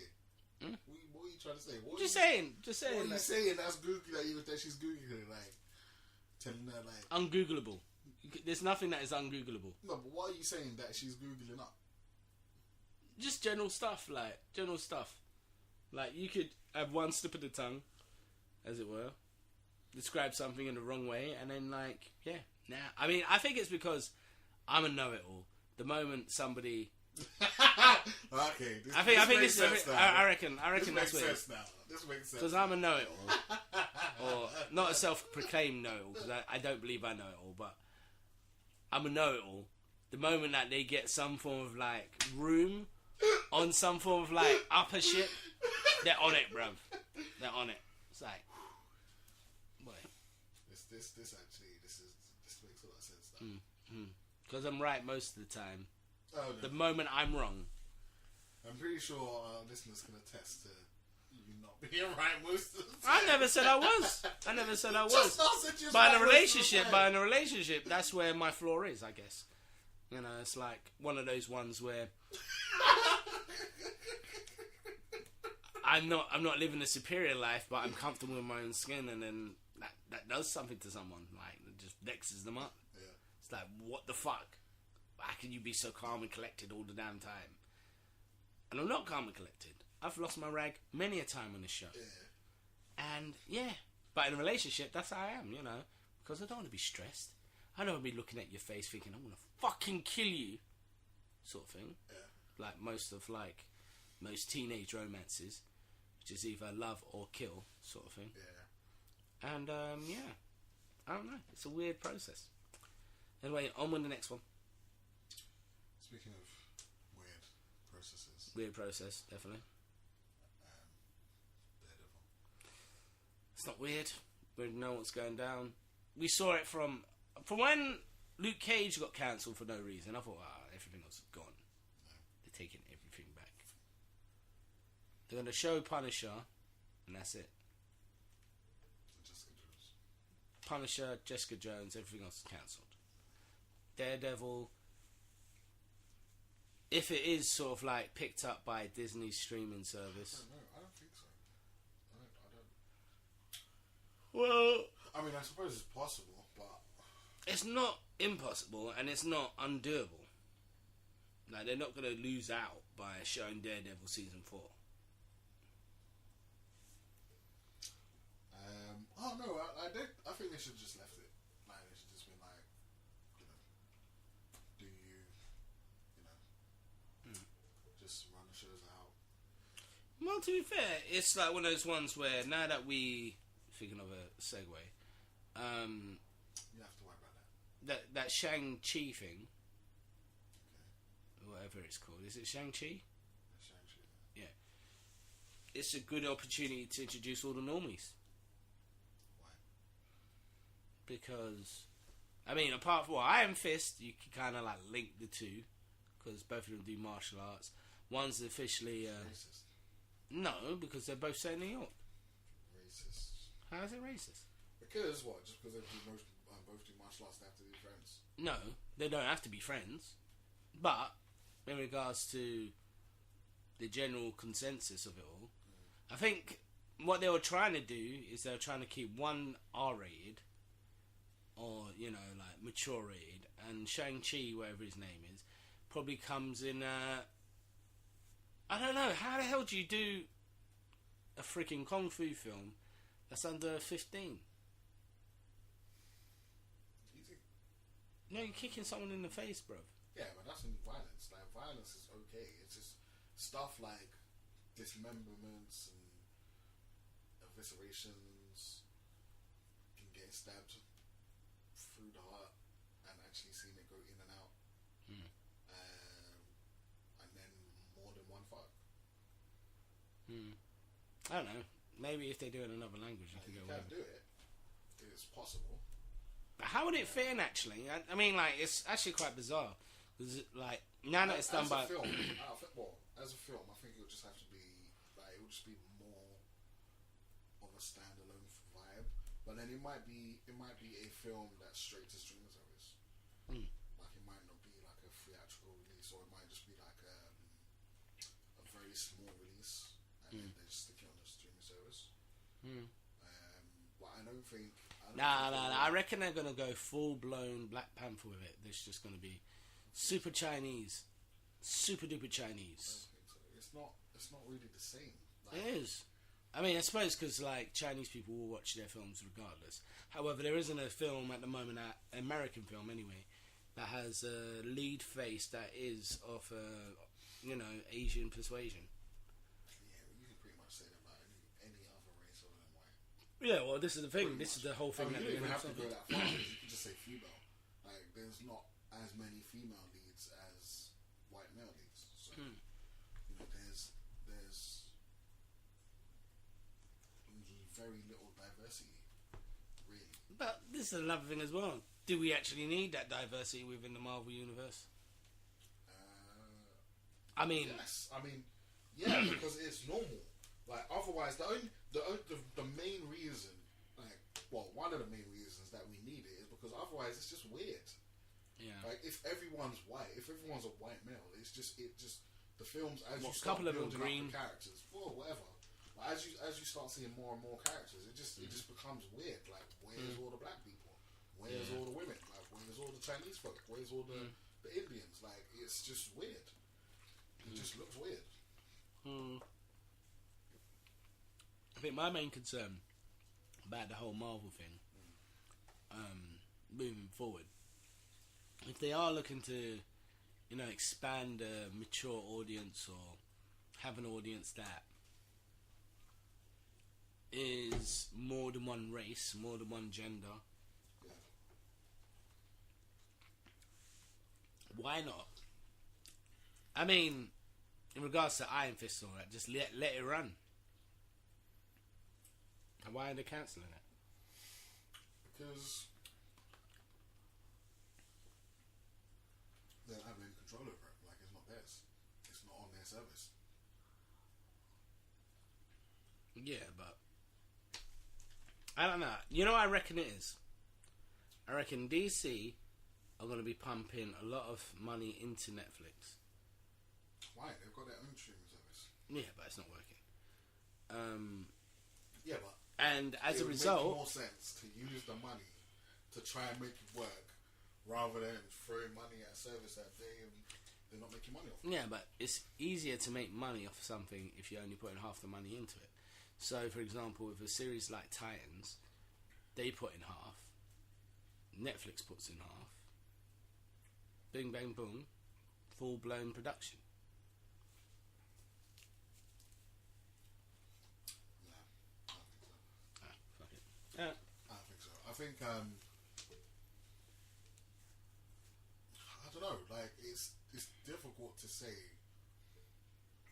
Hmm? What are you trying to say? Just saying. What are you saying that's Google that she's Googling, like, telling her, like... Ungoogleable. There's nothing that is ungoogleable. No, but what are you saying that she's Googling up? Just general stuff, like, Like, you could have one slip of the tongue, as it were, describe something in the wrong way, and then, like, yeah, nah. I mean, I think it's because I'm a know-it-all. The moment somebody... Okay. I think this is... I reckon that's what it is. This makes sense. Because I'm a know-it-all. Or, not a self-proclaimed know-it-all, because I don't believe I know it all, but I'm a know-it-all. The moment that they get some form of, like, room on some form of, like, upper shit, they're on it, bruv. They're on it. It's like... Boy. This makes a lot of sense now. Because I'm right most of the time. Oh, no. The moment I'm wrong. I'm pretty sure our listeners can attest to you not being right most of the time. I never said I was. Just now said you was But in right a most of the relationship, that's where my flaw is, I guess. You know, it's like one of those ones where I'm not living a superior life, but I'm comfortable in my own skin, and then that does something to someone. Like, it just vexes them up. Yeah. It's like, what the fuck? How can you be so calm and collected all the damn time? And I'm not calm and collected. I've lost my rag many a time on this show. Yeah. And, yeah. But in a relationship, that's how I am, you know. Because I don't want to be stressed. I don't want to be looking at your face thinking, I'm going to fucking kill you. Sort of thing. Yeah. Like most teenage romances. Which is either love or kill, sort of thing. Yeah. And, yeah. I don't know. It's a weird process. Anyway, on with the next one. Speaking of weird processes. Weird process, definitely. Daredevil. It's not weird. We know what's going down. We saw it from when Luke Cage got cancelled for no reason. I thought, everything else is gone. No. They're taking everything back. They're going to show Punisher, and that's it. Jessica Jones. Punisher, Jessica Jones, everything else is cancelled. Daredevil, if it is sort of like picked up by Disney's streaming service. I don't think so. I don't. Well, I mean, I suppose it's possible, but it's not impossible, and it's not undoable. Like, they're not going to lose out by showing Daredevil season 4. Oh no, I think they should just left it. Like, they should just been like, you know, do you know, just run the shows out. Well, to be fair, it's like one of those ones where now that thinking of a segue, You have to worry about that Shang Chi thing, Okay. whatever it's called, is it Shang Chi? Shang-Chi. Yeah. It's a good opportunity to introduce all the normies. Because, I mean, apart from Iron Fist, you can kind of like link the two, because both of them do martial arts. One's officially Racist. no, because they're both set in New York. Racist. How is it racist? Because what? Just because they both do martial arts, they have to be friends. No, they don't have to be friends. But in regards to the general consensus of it all, I think what they were trying to do is they were trying to keep one R-rated, or, you know, like mature rated, and Shang-Chi, whatever his name is, probably comes in I don't know, how the hell do you do a freaking Kung Fu film that's under 15? Easy. No, you're kicking someone in the face, bro. Yeah, but that's not violence. Like, violence is okay. It's just stuff like dismemberments and eviscerations, and getting stabbed through the heart and actually seeing it go in and out. And then more than one fuck. I don't know. Maybe if they do it in another language, you can You go can with do it. It's possible. But how would it fit in, actually? I mean, like, it's actually quite bizarre. Because, like, now that it's done by... As a film, I think it would just have to be, like, it would just be more of a standalone vibe. But then it might be a film that's straight to streaming service. Like, it might not be like a theatrical release, or it might just be like a very small release, and then they just stick it on the streaming service. But I don't think. I reckon they're gonna go full blown Black Panther with it. It's just gonna be super Chinese, super duper Chinese. I don't think so. It's not really the same. Like, It is. I mean, I suppose because like Chinese people will watch their films regardless. However, there isn't a film at the moment, an American film anyway, that has a lead face that is of Asian persuasion. Yeah, you can pretty much say that about any other race other than white. Yeah, well, this is the thing. Pretty This much. is the whole thing. I mean, you don't even have to that go that far. You can just say female. Like, there's not as many female leads as white male leads. So, you know, there's very little diversity, really. But this is another thing as well. Do we actually need that diversity within the Marvel universe? I mean, Yes, I mean, yeah, because it's normal. Like otherwise, the main reason, like, well, one of the main reasons that we need it is because otherwise it's just weird. Yeah. Like if everyone's white, if everyone's a white male, it just the films as you Well, start couple of them building green. up the characters, well, whatever. Like, as you start seeing more and more characters, it just becomes weird. Like where's all the black people? Where's all the women? Like where's all the Chinese folk? Where's all the Indians? Like it's just weird. It just looks weird. I think my main concern about the whole Marvel thing, moving forward, if they are looking to, expand a mature audience or have an audience that is more than one race, more than one gender, why not? I mean, in regards to Iron Fist and all that, just let it run. And why are they cancelling it? Because they don't have any control over it. Like, it's not theirs. It's not on their service. Yeah, but I don't know. You know what I reckon it is? I reckon DC are going to be pumping a lot of money into Netflix. Why? They've got their own streaming service. Yeah, but it's not working. Yeah, but and as it a would result, make more sense to use the money to try and make it work rather than throwing money at a service that they're not making money off. yeah, but it's easier to make money off something if you're only putting half the money into it. So, for example, with a series like Titans, they put in half. Netflix puts in half. Bing, bang, boom. Full-blown production. No, I don't think so. Fuck it. I don't think so. I think I don't know. Like it's difficult to say.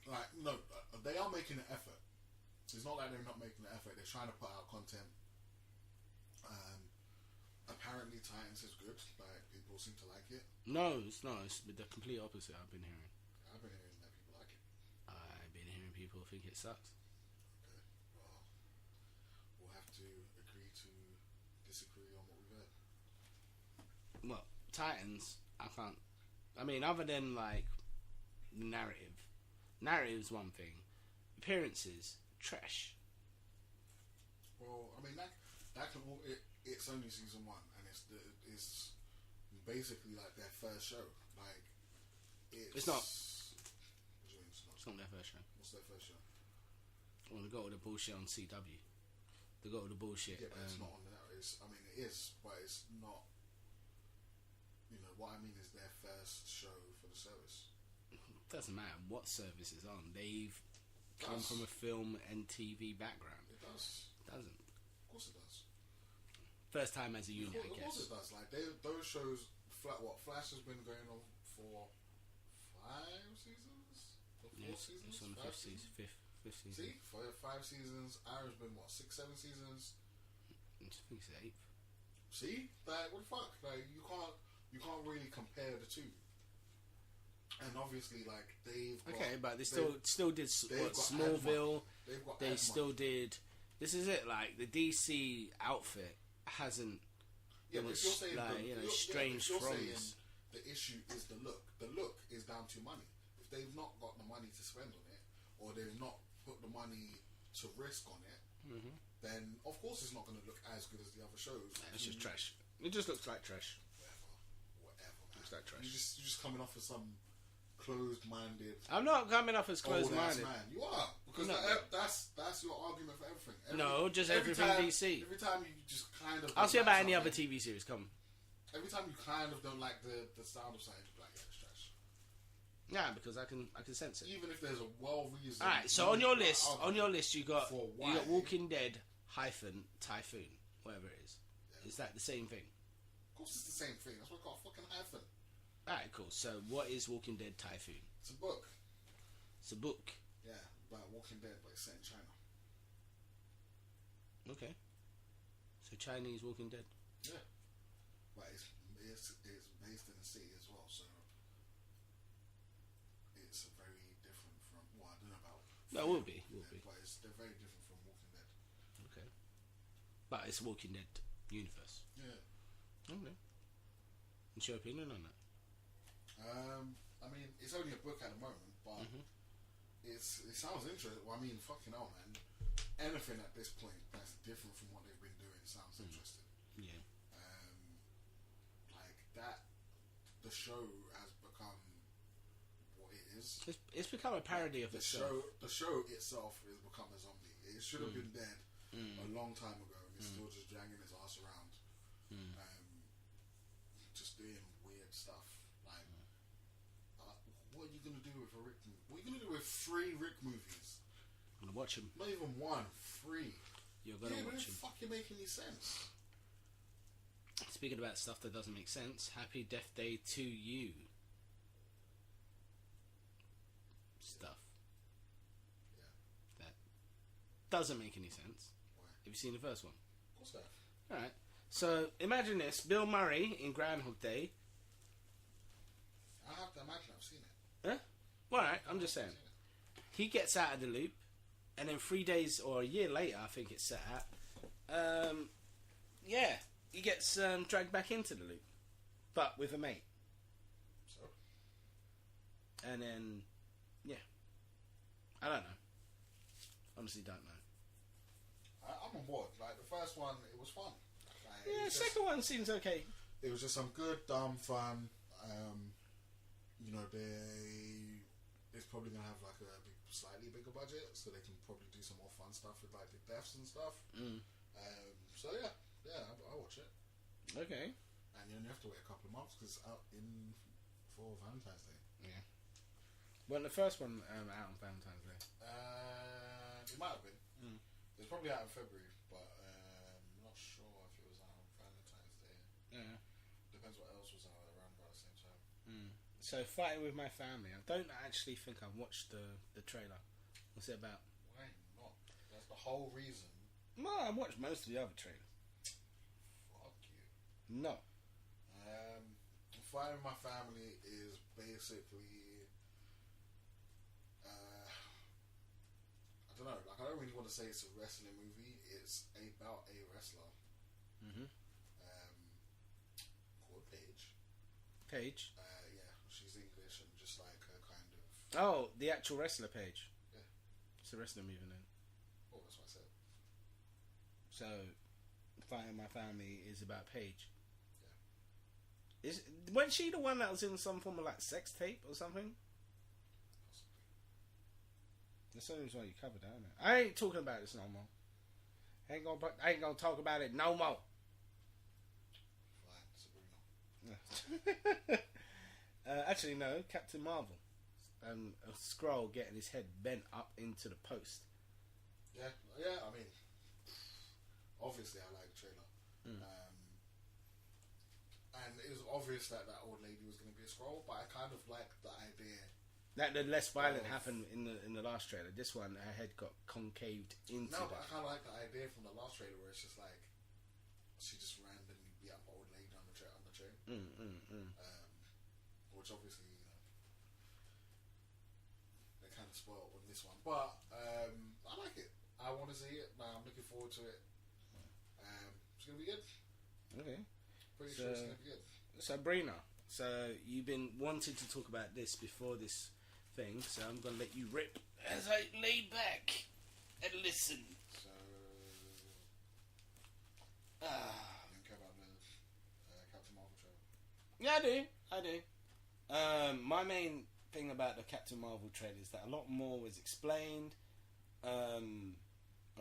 Like no, they are making an effort. It's not like they're not making an effort. They're trying to put out content. Apparently, Titans is good. Like people seem to like it. No, it's not. It's the complete opposite I've been hearing. I've been hearing that people like it. I've been hearing people think it sucks. Okay, well, we'll have to agree to disagree on what we've heard. Well, Titans, I can't. I mean, other than like narrative, narrative's one thing. Appearances, trash. Well, I mean that can all. It's only season 1, and it's basically like their first show. Like It's not. What do you mean it's not? It's not their first show. What's their first show? Well, they got all the bullshit on CW. They got all the bullshit. Yeah, but it's not on there. I mean, it is, but it's not. You know what I mean is their first show for the service. Doesn't matter what service is on. They've come from a film and TV background. It does. Doesn't. Of course it does. First time as a unit, I Of guess. course it does. Like those shows, Flash has been going on for 5 seasons, or 4 seasons. It's on the fifth season. Fifth season. See, for 5 seasons, Arrow's been what 6, 7 seasons. I think it's 8th. See, like what the fuck? Like you can't really compare the two. And obviously, like they've got, Okay, but they still did what, got Smallville. They've got They ad still money. did. This is it. Like the DC outfit hasn't. Yeah, but if you're saying strange if you're saying thrones. the issue is the look. The look is down to money. If they've not got the money to spend on it, or they've not put the money to risk on it, then of course it's not going to look as good as the other shows. It's just trash. It just looks like trash. Whatever. Man. Looks like trash. You're just coming off as some closed-minded. I'm not coming off as old-ass closed-minded. man. You are because No. that's your argument for everything. Everything time, DC. Every time you just kind of. I'll see don't about like any other something, TV series. Come. Every time you kind of don't like the sound of something, you're like, yeah, it's trash. Yeah, because I can sense it. Even if there's a well-reasoned. All right. So on your list, you got for why. Walking Dead - Typhoon, whatever it is. Yeah. Is that the same thing? Of course, it's the same thing. That's why I got a fucking hyphen. All right, cool. So what is Walking Dead Typhoon? It's a book. It's a book. Yeah, about Walking Dead, but it's set in China. Okay. So Chinese Walking Dead. Yeah, but it's based in the city as well, so it's very different from. Well, I don't know about No, it will be. But they're very different from Walking Dead. Okay. But it's a Walking Dead universe. Yeah. Okay. What's your opinion on that? I mean, it's only a book at the moment, but it sounds interesting. Well, I mean, fucking hell, man. Anything at this point that's different from what they've been doing sounds interesting. Yeah. Like that, the show has become what it is. It's become a parody of itself. The show itself has become a zombie. It should have been dead a long time ago, and it's still just dragging his ass around, just doing weird stuff. Like, what are you gonna do with a Rick movie? What are you gonna do with 3 Rick movies? I'm gonna watch them. Not even 1, 3. You're gonna watch them. It don't fucking make any sense. Speaking about stuff that doesn't make sense, Happy Death Day to You. Stuff. Yeah. That doesn't make any sense. Why? Have you seen the first one? Of course I have. Alright. So, imagine this. Bill Murray in Groundhog Day. I have to imagine I've seen it. Huh? Well, alright, I'm just saying. He gets out of the loop, and then 3 days or a year later, I think it's set at, he gets dragged back into the loop, but with a mate. So? And then, I don't know. Honestly, don't know. I'm on board. Like, the first one, it was fun. Like, the second one seems okay. It was just some good, dumb fun. It's probably going to have like a slightly bigger budget, so they can probably do some more fun stuff with like the deaths and stuff. So I'll watch it. Okay. And you only have to wait a couple of months because it's out for Valentine's Day. Yeah. Well, the first one out on Valentine's Day. It might have been. It was probably out in February, but I'm not sure if it was out on Valentine's Day. Yeah. Depends what else was out around about the same time. So, Fighting With My Family. I don't actually think I've watched the trailer. What's it about? Why not? That's the whole reason. No, I've watched most of the other trailers. Fuck you. No. Fighting With My Family is basically... I don't know. Like, I don't really want to say it's a wrestling movie. It's about a wrestler. Called Paige. Paige? Yeah, she's English and just like her kind of... Oh, the actual wrestler Paige. Yeah. It's a wrestling movie then. Oh, that's what I said. So, Fighting My Family is about Paige. Yeah. Wasn't she the one that was in some form of like sex tape or something? Possibly. That's the only reason why you covered that, isn't it? I ain't talking about this no more. I ain't gonna talk about it no more. Fine, Sabrina. Actually, no. Captain Marvel. A Skrull getting his head bent up into the post. Yeah. I mean, obviously, I like the trailer, and it was obvious that old lady was going to be a Skrull. But I kind of liked the idea That the less violent happened in the last trailer. This one, her head got concaved into. No, but I kind of like the idea from the last trailer where it's just like she just randomly beat up an old lady on the train. Which obviously, they kind of spoiled with this one. But I like it. I want to see it. I'm looking forward to it. It's going to be good. Okay. Pretty sure it's going to be good. Sabrina. So you've been wanting to talk about this before this thing, so I'm going to let you rip as I lay back and listen. So, you don't care about the Captain Marvel trailer? Yeah, I do. My main thing about the Captain Marvel trailer is that a lot more was explained, a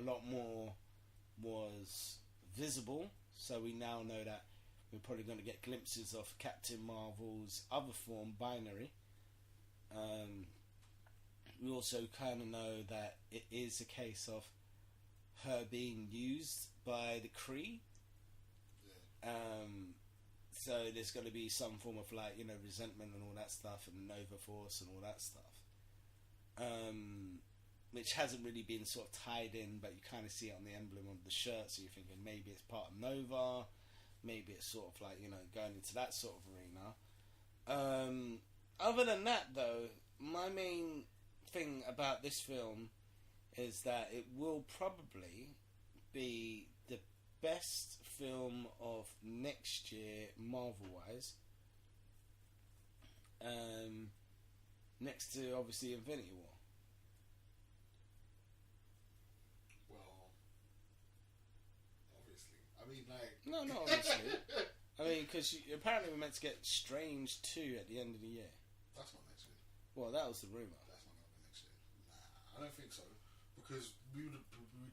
lot more was visible, so we now know that we're probably going to get glimpses of Captain Marvel's other form, Binary. We also kind of know that it is a case of her being used by the Kree. Yeah. So there's going to be some form of resentment and all that stuff, and Nova Force and all that stuff, which hasn't really been sort of tied in, but you kind of see it on the emblem of the shirt, so you're thinking maybe it's part of Nova, maybe it's sort of going into that sort of arena. Other than that, though, my main thing about this film is that it will probably be the best film of next year, Marvel-wise. Next to, obviously, Infinity War. Well, obviously. I mean, like... No, not obviously. I mean, because apparently we're meant to get Strange 2 at the end of the year. That's not next year. Well, that was the rumour. That's not going to be next year. Nah, I don't think so. Because we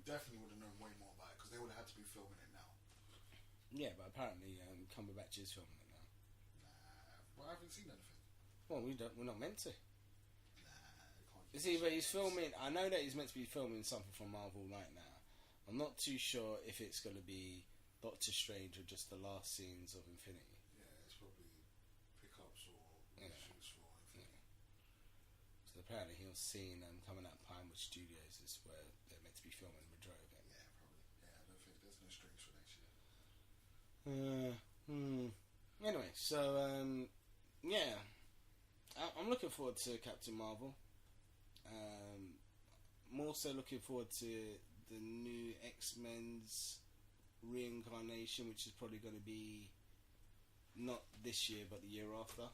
definitely would have known way more about it, because they would have had to be filming it now. Yeah, but apparently Cumberbatch is filming it now. Nah, well, I haven't seen anything. Well, we're not meant to. Nah, you can't. It's either he's filming... I know that he's meant to be filming something from Marvel right now. I'm not too sure if it's going to be Doctor Strange or just the last scenes of Infinity. Yeah, it's probably pickups or issues for Infinity. Yeah. So apparently he was seen coming out of Pinewood Studios is where they're meant to be filming the majority of it. Yeah, probably. Yeah, I don't think there's no Strange for next year. Anyway, so yeah, I'm looking forward to Captain Marvel. I'm also looking forward to the new X-Men's reincarnation, which is probably going to be not this year but the year after.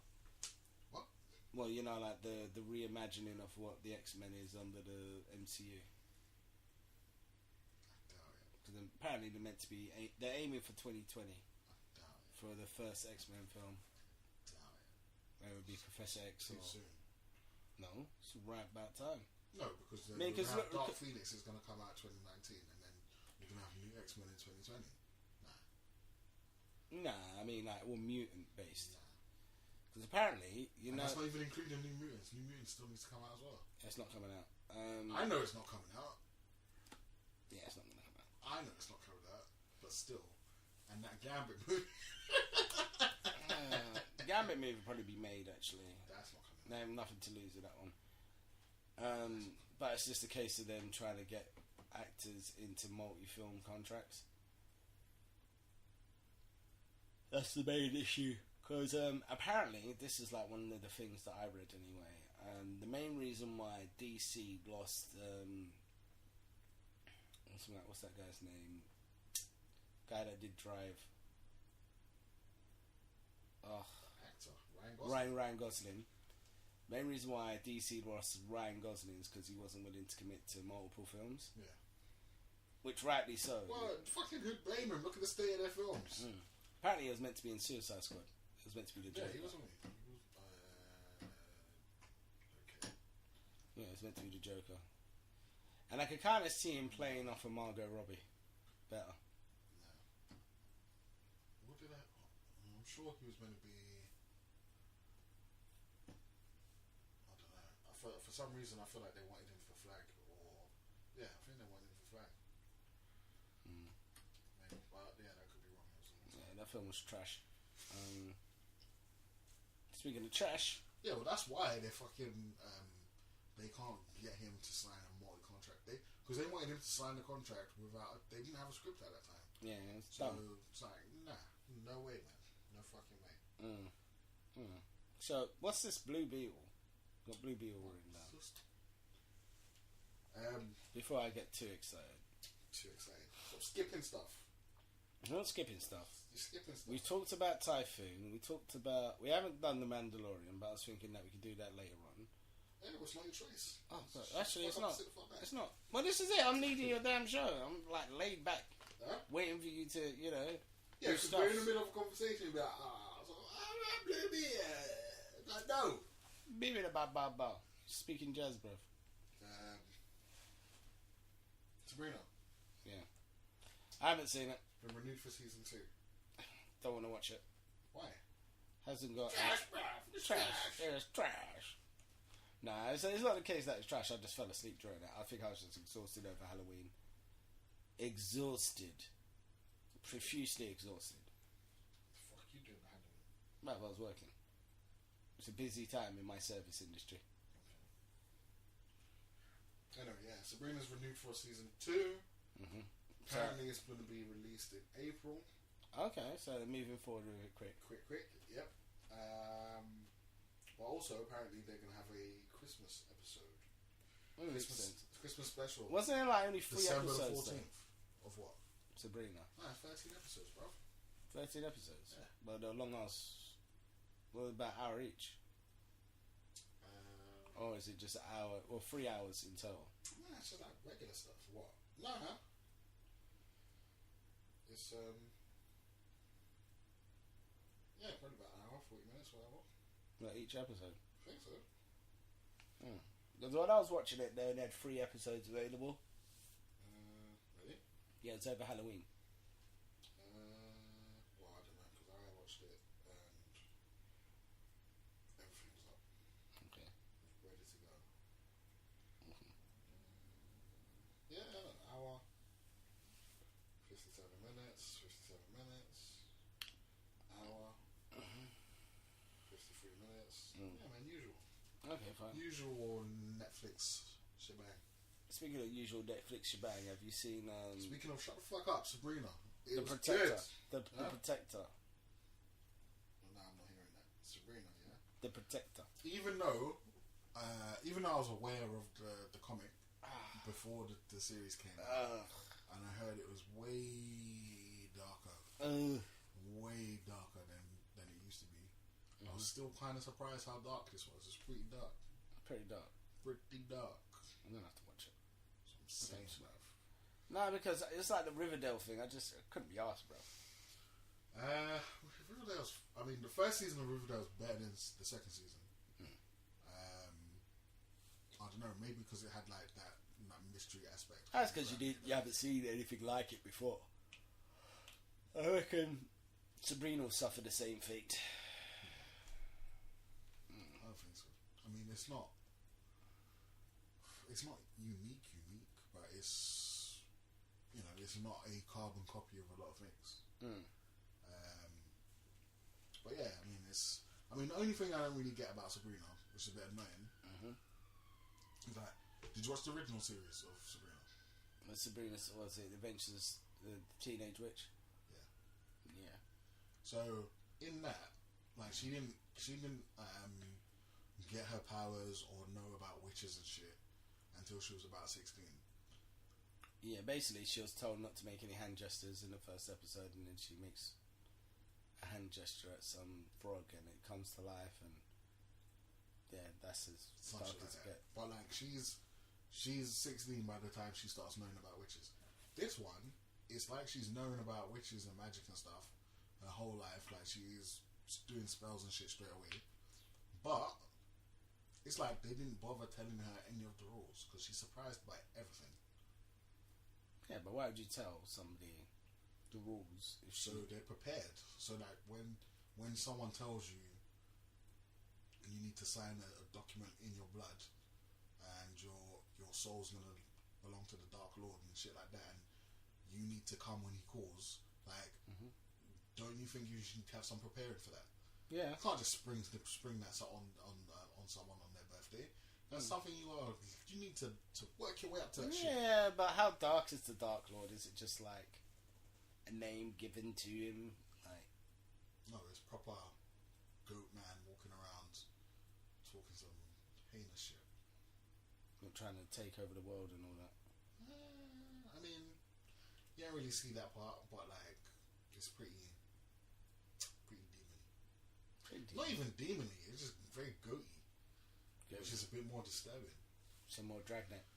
What? Well, you know, like the reimagining of what the X-Men is under the MCU. Because apparently they're aiming for 2020 for the first X-Men film. Where it would be Professor X. Too soon. No, it's right about time. No, because Dark Phoenix is going to come out 2019, and then we're going to have new X-Men in 2020. Nah, I mean like all mutant based. Because apparently, that's not even including New Mutants. New Mutants still needs to come out as well. It's not coming out. I know it's not coming out. Yeah, it's not going to come out. I know it's not coming out, but still. And that Gambit movie. The Gambit movie will probably be made actually. That's not coming out. They have nothing to lose with that one. But it's just a case of them trying to get actors into multi-film contracts. That's the main issue. Because apparently, this is like one of the things that I read anyway. The main reason why DC lost... what's that guy's name? Guy that did Drive. Actor. Ryan Gosling. Main reason why DC lost Ryan Gosling is because he wasn't willing to commit to multiple films. Yeah. Which rightly so. Well, fucking who'd blame him? Look at the state of their films. Apparently, he was meant to be in Suicide Squad. It was meant to be the Joker. Yeah, he wasn't. Okay. Yeah, it was meant to be the Joker. And I could kind of see him playing off of Margot Robbie better. No. What did I... I'm sure he was meant to be... I don't know. For some reason, I feel like they wanted him for Flag, or... Yeah, I think they wanted him for Flag. Maybe, but yeah, that could be wrong. Yeah, that film was trash. Speaking of trash... Yeah, well, that's why they fucking... they can't get him to sign a multi-contract. Because they wanted him to sign the contract without... They didn't have a script at that time. Yeah, it's so dumb. It's like, nah, no way, man. No fucking way. So, what's this Blue Beetle? Got Blue Beetle written down. Before I get too excited. Stop skipping stuff. I'm not skipping stuff. You're skipping stuff. We talked about Typhoon. We haven't done The Mandalorian, but I was thinking that we could do that later on. Yeah, it's not your choice. Oh, but actually, it's not. It's not. Well, this is it. I'm leading your damn show. I'm like laid back, waiting for you to, Yeah, because we're in the middle of a conversation about, no. Baby the ba ba ba. Speaking jazz, bruv. Sabrina. Yeah. I haven't seen it. Been renewed for season 2. Don't want to watch it. Why? Hasn't got... Trash, bruv. It's trash. It's trash. Nah, it's not the case that it's trash. I just fell asleep during it. I think I was just exhausted over Halloween. Exhausted. Profusely exhausted. What the fuck you doing Halloween? Well, I was working. It's a busy time in my service industry. Okay. Anyway, yeah. Sabrina's renewed for season 2. Apparently it's going to be released in April. Okay, so they're moving forward with it quick. Quick, yep. But also, apparently they're going to have a Christmas episode. Christmas special. Wasn't it like only 3 December the episodes? 14th of what? Sabrina. Nah, 13 episodes, bro. 13 episodes? Yeah. But they're long ass. Well, about an hour each. Or is it just an hour, or 3 hours in total? Nah, it's just like regular stuff. What? No. It's, yeah, probably about an hour, 40 minutes, whatever. Like each episode? I think so. Because when I was watching it, they only had 3 episodes available. Really? Yeah, it's over Halloween. Well, I don't know, because I watched it and everything was up. Okay. Ready to go. Yeah, an hour, 57 minutes, hour, 53 minutes. Yeah, man, usual. Okay, fine. Usual Netflix shebang. Speaking of usual Netflix shebang, have you seen... Speaking of shut the fuck up, Sabrina. It The was Protector. good. The Protector. No, I'm not hearing that. Sabrina, yeah? The Protector. Even though I was aware of the comic before the series came out, and I heard it was way darker. Way darker than it used to be. I was still kind of surprised how dark this was. It's pretty dark. Pretty dark. Pretty dark. I'm going to have to watch it. So I'm saying, bruv. No, because it's like the Riverdale thing. I couldn't be arsed, bro. Riverdale's... I mean, the first season of Riverdale's better than the second season. I don't know, maybe because it had like that mystery aspect. That's because you haven't seen anything like it before. I reckon Sabrina will suffer the same fate. I don't think so. I mean, it's not unique, but it's, it's not a carbon copy of a lot of things. But yeah, the only thing I don't really get about Sabrina, which is a bit annoying, is like, did you watch the original series of Sabrina? Sabrina, was it Adventures, the Teenage Witch? Yeah. So in that, like, she didn't get her powers or know about witches and shit until she was about 16. Yeah, basically she was told not to make any hand gestures in the first episode, and then she makes a hand gesture at some frog and it comes to life, and yeah, that's as dark as it gets. But like, she's 16 by the time she starts knowing about witches. This one, it's like she's known about witches and magic and stuff her whole life. Like, she's doing spells and shit straight away. But it's like they didn't bother telling her any of the rules because she's surprised by everything. Yeah, but why would you tell somebody the rules? They're prepared. So like, when someone tells you you need to sign a document in your blood and your soul's gonna belong to the Dark Lord and shit like that, and you need to come when he calls, like, don't you think you should have some preparing for that? Yeah. You can't just spring that on someone on their birthday. That's something you need to work your way up to that shit. Yeah, but how dark is the Dark Lord? Is it just like a name given to him? Like, no, it's proper goat man walking around talking some heinous shit. Not trying to take over the world and all that. I mean, you don't really see that part, but like, it's pretty demony. Not even demony, it's just very goaty. Which is a bit more disturbing. Some more Dragnet.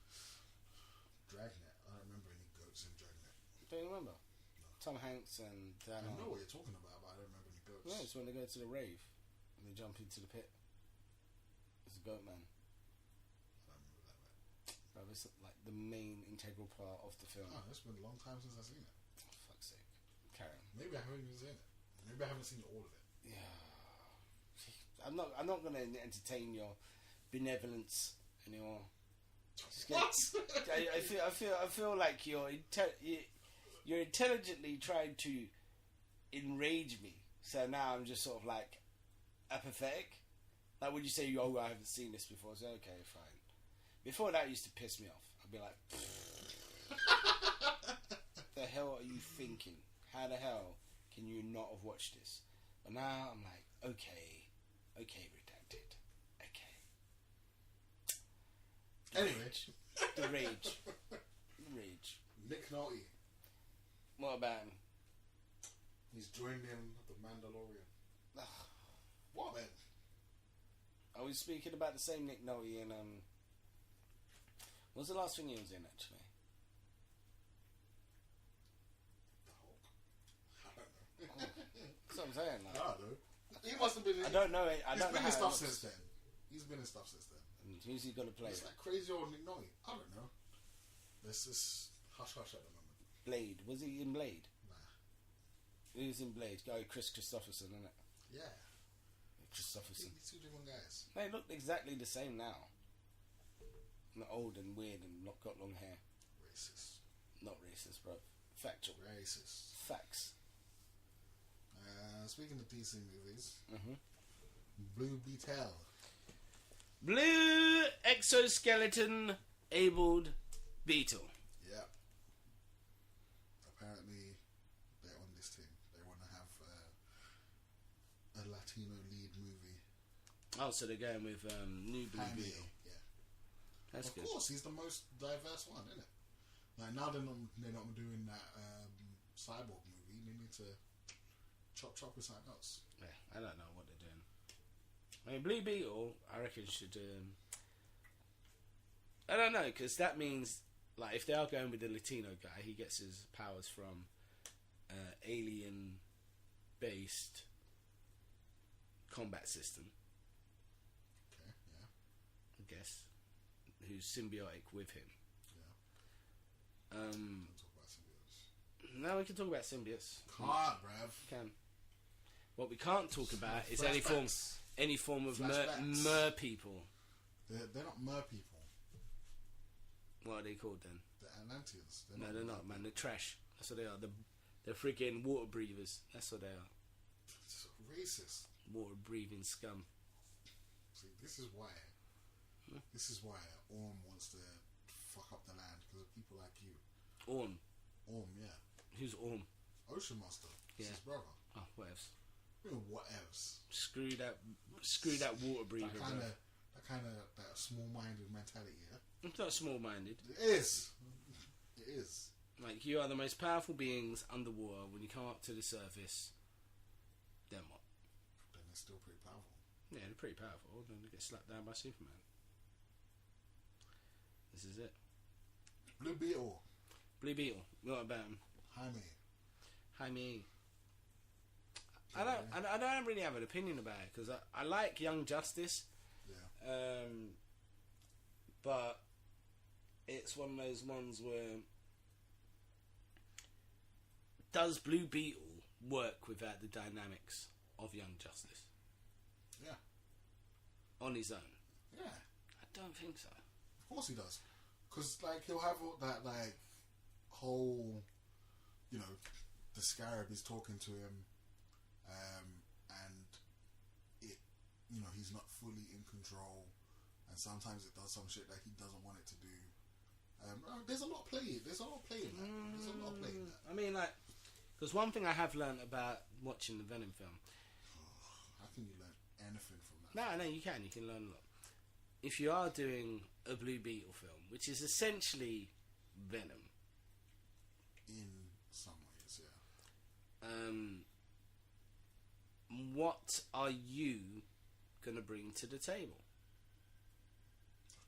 Dragnet? I don't remember any goats in Dragnet. Don't you remember? No. Tom Hanks and I know what you're talking about, but I don't remember any goats. No, it's when they go to the rave and they jump into the pit. It's a goat man. I don't remember that, mate. Bro, it's like the main integral part of the film. Oh, it's been a long time since I've seen it. For fuck's sake. Carry on. Maybe I haven't even seen it. Maybe I haven't seen all of it. Yeah. I'm not going to entertain your benevolence anymore. What? I feel like you're intelligently trying to enrage me. So now I'm just sort of like apathetic. Like, would you say, "Oh, I haven't seen this before"? So okay, fine. Before that used to piss me off. I'd be like, "The hell are you thinking? How the hell can you not have watched this?" But now I'm like, okay, redacted. Okay. Anyway, The rage. Rage. Nick Nolte. What about him? He's joined in the Mandalorian. What, man? Are we speaking about the same Nick Nolte in what's the last thing he was in, actually? The Hulk. I don't know. That's what I'm saying. Like, I don't know. He must have been. I don't know. He's been in stuff since then. He's been in stuff since then. And who's he going to play? It's like crazy old Nick Nolte. I don't know. This is hush hush at the moment. Blade. Was he in Blade? Nah. He was in Blade. Chris Christopherson, isn't it? Yeah. Christopherson. These two different guys. They look exactly the same now. Not old and weird and not got long hair. Racist. Not racist, bro. Factual. Racist. Facts. Speaking of DC movies, Mm-hmm. Blue Beetle. Blue exoskeleton abled Beetle. Yeah. Apparently, they're on this team. They want to have a Latino lead movie. Oh, so they're going with new Blue Jaime, Beetle. yeah. That's Of good. course, he's the most diverse one, isn't it? Like now they're not doing that cyborg movie. They need to chop with something else. Yeah, I don't know what they're doing. I mean, Blue Beetle, I reckon should. I don't know, because that means, like, if they are going with the Latino guy, he gets his powers from alien-based combat system. Okay, yeah. I guess, who's symbiotic with him. Yeah. We'll talk about symbiotes. Now we can talk about symbiotes. Can't, bruv. Can. What we can't talk about is Flashbacks. any form of Flashbacks. mer people. They're not mer people. What are they called then? They're Atlanteans. No, they're not, man. They're trash. That's what they are. They're freaking water breathers. That's what they are. It's racist. Water breathing scum. See, this is why. This is why Orm wants to fuck up the land because of people like you. Orm. Orm, yeah. Who's Orm? Ocean Master. It's Yeah. his brother. Oh, whatevs. What else? Screw that water breather. That small-minded mentality. Yeah, It's not small-minded. it is. It is. Like, you are the most powerful beings underwater. When you come up to the surface, then what? Then they're still pretty powerful. Yeah, they're pretty powerful. Then they get slapped down by Superman. This is it. Blue Beetle. Blue Beetle. What about him? Jaime. I don't really have an opinion about it because I like Young Justice, Yeah. but it's one of those ones where does Blue Beetle work without the dynamics of Young Justice Yeah. on his own? Yeah. I don't think so. Of course he does. Because, like, he'll have all that, like, whole, you know, the Scarab is talking to him, and it, you know, he's not fully in control, and sometimes it does some shit that he doesn't want it to do. There's a lot of play. There's a lot of play in that. There's a lot of play in that. I mean, like, because one thing I have learned about watching the Venom film. How can you learn anything from that? No, you can. You can learn a lot. If you are doing a Blue Beetle film, which is essentially Venom, In some ways, yeah. what are you gonna bring to the table?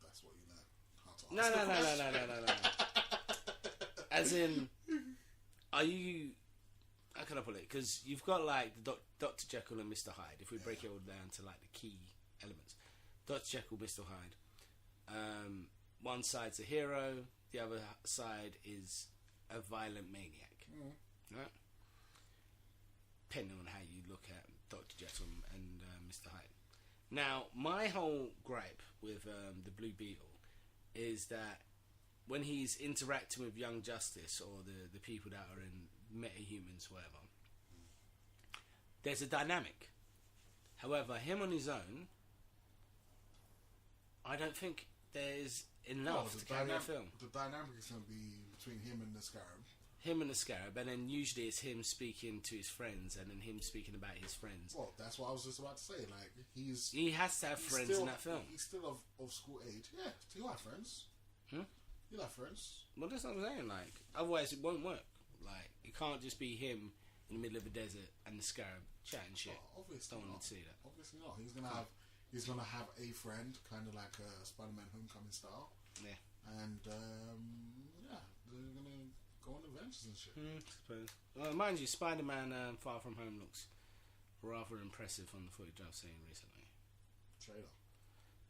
That's what you learn. How to ask No. As in, are you? How can I put it? Because you've got like Dr. Jekyll and Mr. Hyde. If we break it all down to like the key elements, Dr. Jekyll, Mr. Hyde. One side's a hero. The other side is a violent maniac. Right? Depending on how you look at Dr. Jekyll and Mr. Hyde. Now, my whole gripe with the Blue Beetle is that when he's interacting with Young Justice or the people that are in metahumans, whatever, there's a dynamic. However, him on his own, I don't think there's enough to carry a film. The dynamic is going to be between him and the Scarab. Him and the Scarab, and then usually it's him speaking to his friends, and then him speaking about his friends. Well, that's what I was just about to say. Like, he has to have friends still, in that film. He's still of school age. Yeah, you have friends. You have friends. Well, that's what I'm saying. Like, otherwise it won't work. Like, it can't just be him in the middle of a desert and the Scarab chatting shit. Oh, obviously Don't not. want to see that. Obviously not. He's gonna have a friend, kind of like Spider-Man Homecoming style. Yeah. And yeah, they're gonna go on adventures and shit. I suppose. Well, mind you, Spider-Man Far From Home looks rather impressive on the footage I've seen recently. Trailer.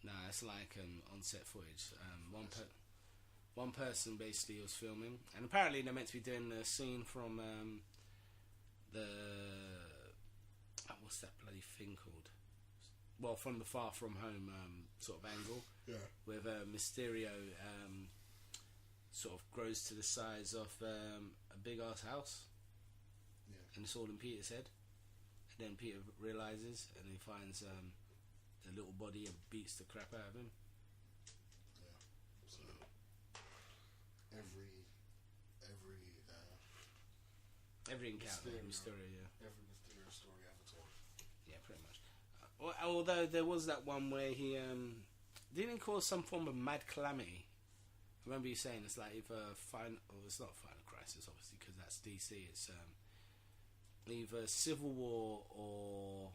Nah, it's like on-set footage. One person basically was filming, and apparently they're meant to be doing the scene from what's that bloody thing called? Well, from the Far From Home sort of angle, Yeah. with Mysterio sort of grows to the size of a big ass house, Yeah. and it's all in Peter's head. And then Peter realizes, and he finds the little body and beats the crap out of him. Yeah. So Every encounter, Mysterio, yeah. Every Mysterio story ever told. Yeah, pretty much. Although there was that one where he didn't cause some form of mad calamity. I remember you saying it's like either it's not Final Crisis, obviously, because that's DC. It's either Civil War or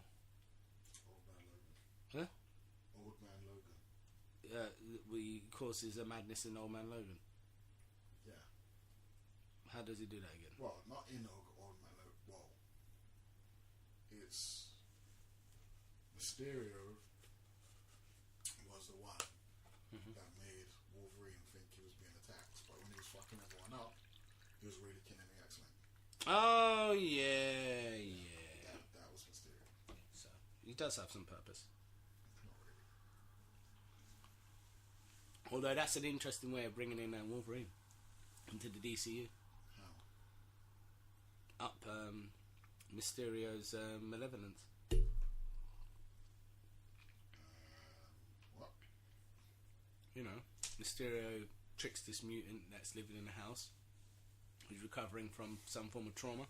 Old Man Logan. Huh? Old Man Logan. we causes a madness in Old Man Logan. Yeah. How does he do that again? Well, not in Old Man Logan. Well, it's Mysterio was the one that made Wolverine think he was being attacked, but when he was fucking everyone up, he was really killing the X-Men. Oh yeah. That was Mysterio. So he does have some purpose. Not really. Although that's an interesting way of bringing in Wolverine into the DCU. How? Up Mysterio's malevolence. What? You know, Mysterio tricks this mutant that's living in a house, who's recovering from some form of trauma,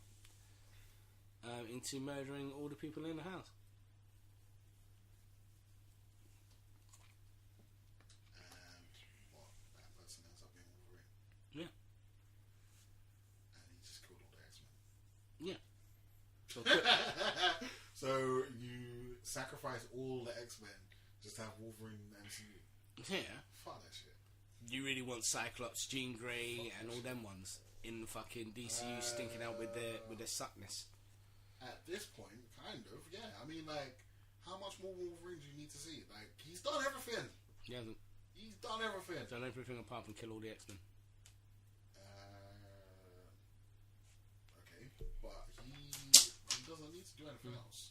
into murdering all the people in the house. And what? That person ends up being Wolverine. Yeah. And he just killed all the X-Men. Yeah. So you sacrifice all the X-Men just to have Wolverine in the MCU. Yeah. Fuck that shit. You really want Cyclops, Jean Grey, and all them ones in the fucking DCU stinking out with their suckness. At this point, kind of, yeah. I mean, like, how much more Wolverine do you need to see? Like, he's done everything. He hasn't He's done everything. done everything apart from kill all the X-Men. Okay, but he doesn't need to do anything else.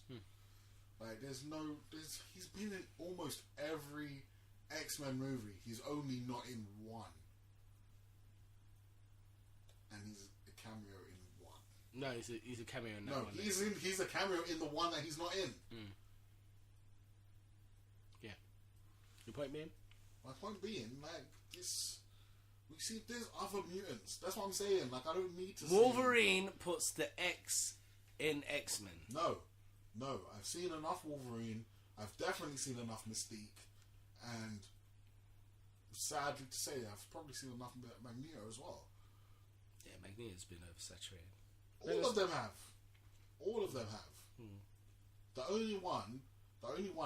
Like, he's been in almost every X-Men movie. He's only not in one, and he's a cameo in one. No, he's a cameo in that No, one. he's a cameo in the one that he's not in. Yeah. Your point being? My point being, like, this. We see there's other mutants. That's what I'm saying. Like, I don't need to Wolverine puts the X in X-Men. No. I've seen enough Wolverine. I've definitely seen enough Mystique. And sadly to say, I've probably seen enough Magneto as well. Yeah, Magneto's been oversaturated. All of them have. The only one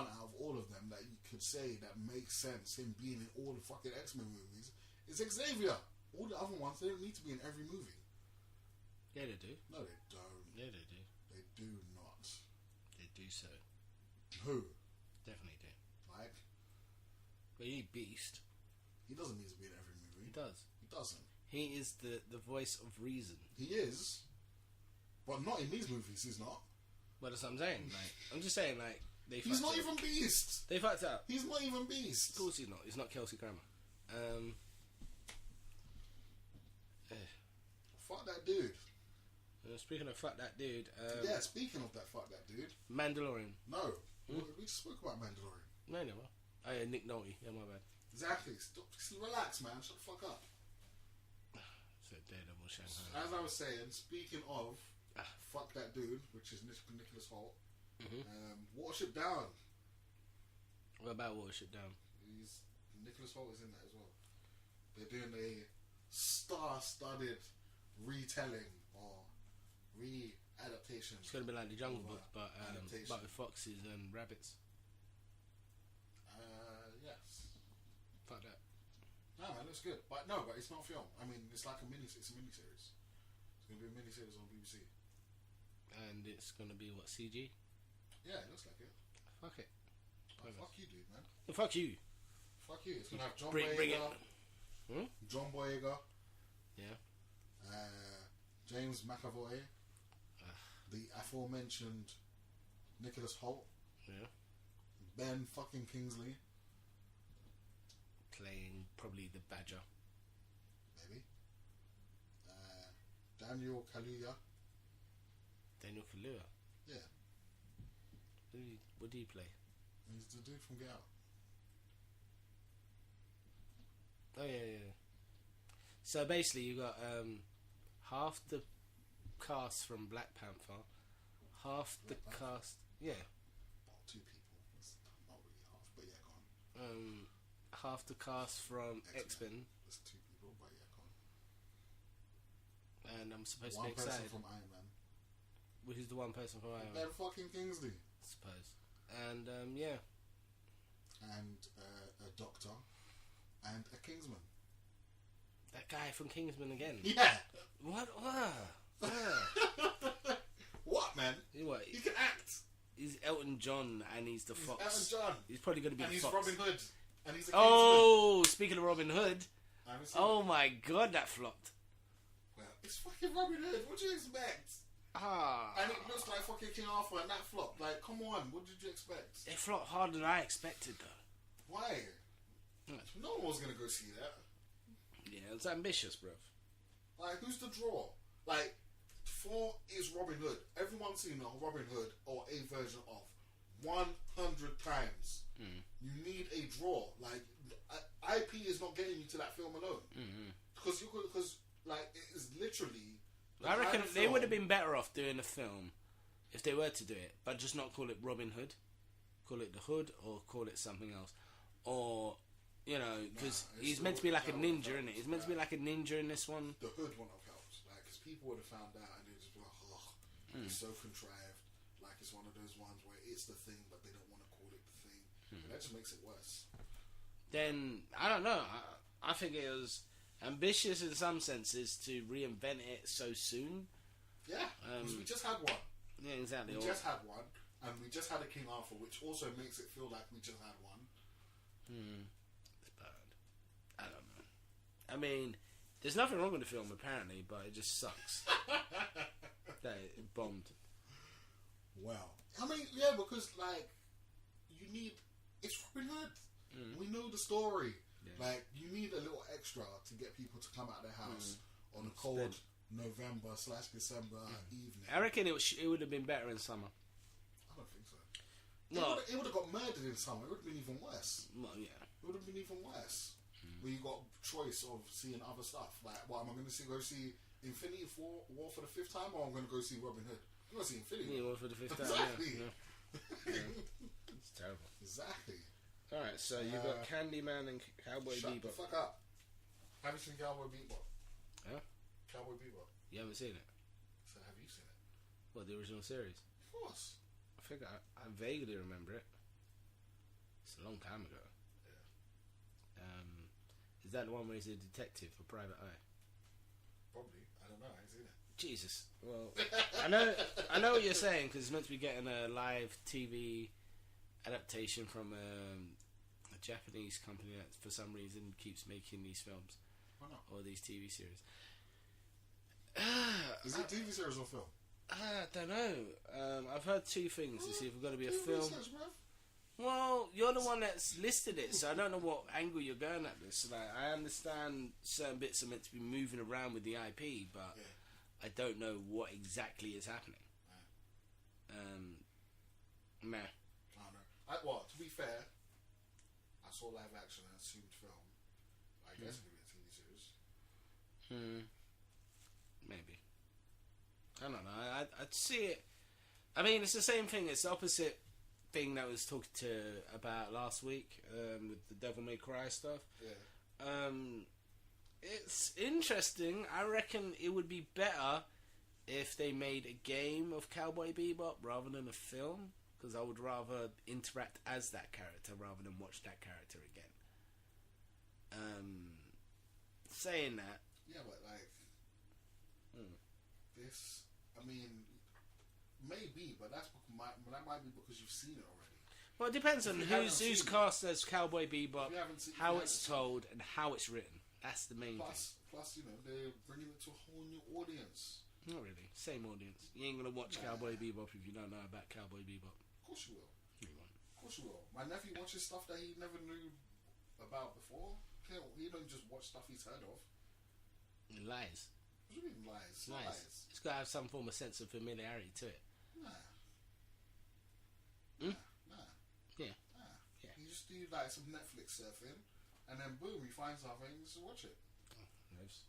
out of all of them that you could say that makes sense, him being in all the fucking X-Men movies, is Xavier. All the other ones, they don't need to be in every movie. Yeah, they do. No, they don't. Yeah, they do. They do not. They do so. Who? Definitely do. Like? But he Beast. He doesn't need to be in every movie. He does. He doesn't. He is the voice of reason. He is. But not in these movies, he's not. Well, that's what I'm saying. Like, I'm just saying, like, he's not even Beast. They fucked up. He's not even Beast. Of course he's not. He's not Kelsey Grammer. Fuck that dude. Speaking of fuck that dude. Yeah, speaking of that fuck that dude. Mandalorian. No. We just spoke about Mandalorian. No. Oh, yeah, Nick Nolte. Yeah, my bad. Exactly. Stop. Relax, man. Shut the fuck up. So Daredevil, Shanghai. As I was saying, speaking of fuck that dude, which is Nicholas Hoult, Watership Down. What about Watership Down? Nicholas Hoult is in that as well. they're doing a star-studded retelling or re-adaptation. It's gonna be like the Jungle Book, but adaptation. with foxes and rabbits. Yes. Fuck that. No, man, it's good. But it's not film. I mean, it's like a miniseries. It's gonna be a miniseries on BBC. And it's gonna be what, CG? Yeah, it looks like it. Fuck it. Fuck you, dude, man. Fuck you. Fuck you. It's gonna have John Bring Boyega. it. John Boyega. Yeah. James McAvoy. The aforementioned Nicholas Hoult. Yeah. Ben fucking Kingsley. Playing probably the Badger. Maybe. Daniel Kaluuya. Daniel Kaluuya. Yeah. What do you play? He's the dude from Get Out. Oh yeah. So basically, you got half the cast from Black Panther, half the cast. Yeah. About 2 people. It's not really half, but yeah, go on. Half the cast from X-Men. There's 2 people, but yeah, go on. And I'm supposed One to be excited. person from Iron Man. Who's the one person from Iron Man? Ben fucking Kingsley. I suppose. And yeah. And a doctor. And a Kingsman. That guy from Kingsman again. Yeah. What? What, man? What? He can act. He's Elton John and he's the Fox. Elton John. He's probably going to be And the he's Fox. Robin Hood. And he's a Kingsman. Oh, speaking of Robin Hood. I haven't seen Oh it. my god, that flopped. Well, it's fucking Robin Hood. What do you expect? And it looks like fucking King Arthur and that flopped. Like, come on. What did you expect? It flopped harder than I expected though. Why? No one was going to go see that. Yeah, it's ambitious, bruv. Like, who's the draw? Like, 4 is Robin Hood. Everyone's seen a Robin Hood or a version of 100 times. You need a draw. Like, IP is not getting you to that film alone. Because like, it is literally. I reckon kind of they film- would have been better off doing a film if they were to do it, but just not call it Robin Hood. Call it the Hood or call it something else. Or, you know, because he's meant to be like a ninja, isn't it? He's meant to be like a ninja in this one. The Hood wouldn't have helped. Like, because people would have found out and they'd just be like, oh, it's so contrived. Like, it's one of those ones where it's the thing, but they don't want to call it the thing. And that just makes it worse. Then, I don't know. I think it was ambitious in some senses to reinvent it so soon. Yeah, because we just had one. Yeah, exactly. We just had one, and we just had a King Arthur, which also makes it feel like we just had one. It's bad. I don't know. I mean, there's nothing wrong with the film apparently, but it just sucks that it bombed. Well, I mean, yeah, because like you need it's Robin Hood. We know the story. Yeah. Like you need a little extra to get people to come out of their house on a cold November/December evening. I reckon it would have been better in summer. I don't think so. No, it would have got murdered in summer. It would have been even worse. Well, yeah. It would have been even worse. Where you got choice of seeing other stuff. Like, what am I going to go see Infinity War for the 5th time, or I'm going to go see Robin Hood? I'm going to see Infinity War for the 5th time. Exactly. Yeah. It's terrible. Exactly. All right, so you've got Candyman and Cowboy Shut Bebop. the fuck up. Have you seen Cowboy Bebop? Huh? Cowboy Bebop. You haven't seen it? So have you seen it? What, the original series? Of course. I think I vaguely remember it. It's a long time ago. Is that the one where he's a detective for Private Eye? Probably. I don't know. I ain't seen it. Jesus. Well, I know what you're saying because it's meant to be getting a live TV adaptation from a Japanese company that for some reason keeps making these films. Why not? Or these TV series. Is it a TV series or film? I don't know. I've heard 2 things to see if it's going to be a film. Research, bruv. Well, you're the one that's listed it, so I don't know what angle you're going at this. Like, I understand certain bits are meant to be moving around with the IP, but I don't know what exactly is happening. Meh. I don't know. Well, to be fair, I saw live action and assumed film. I guess it could be a TV series. Maybe. I don't know. I'd see it. I mean, it's the same thing. It's the opposite thing that I was talking about last week with the Devil May Cry stuff. Yeah. It's interesting. I reckon it would be better if they made a game of Cowboy Bebop rather than a film, because I would rather interact as that character rather than watch that character again. Saying that, yeah, but like this, I mean, maybe, but that might be because you've seen it already. Well, it depends on who's cast as Cowboy Bebop, how it's told, and how it's written. That's the main thing. Plus, you know, they're bringing it to a whole new audience. Not really. Same audience. You ain't gonna watch Cowboy Bebop if you don't know about Cowboy Bebop. Of course you will. You won't. Of course you will. My nephew watches stuff that he never knew about before. He don't just watch stuff he's heard of. Lies. What do you mean lies? Lies. It's gotta have some form of sense of familiarity to it. Nah. Nah. Yeah. Nah. Yeah. You just do like some Netflix surfing, and then boom, you find something, you just watch it. Oh, nice.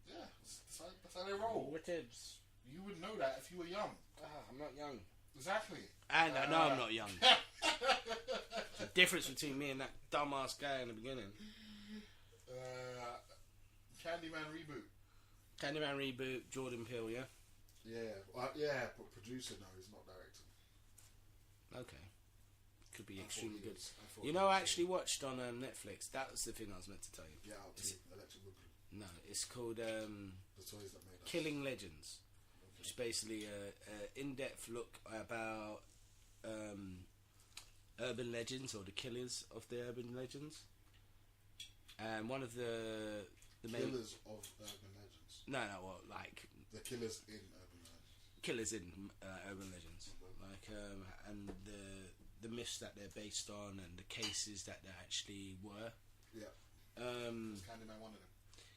Yeah, that's how they roll. Wickeds. You would know that if you were young. I'm not young. Exactly. And I know I'm not young. The difference between me and that dumbass guy in the beginning. Candyman reboot. Candyman reboot, Jordan Peele, yeah? Yeah, but producer, no, he's not directing. Okay. Could be extremely good. You know, I actually watched on Netflix. That was the thing I was meant to tell you. Yeah, I'll tell you. Electric Boogaloo. No, it's called The Toys That Made Us. Killing Legends. Which is basically an in-depth look about urban legends, or the killers of the urban legends. And one of the main... Killers of urban legends. No, well, like... The killers in urban legends. Killers in urban legends. Like, and the myths that they're based on, and the cases that they actually were. Yeah. Is Candyman one of them?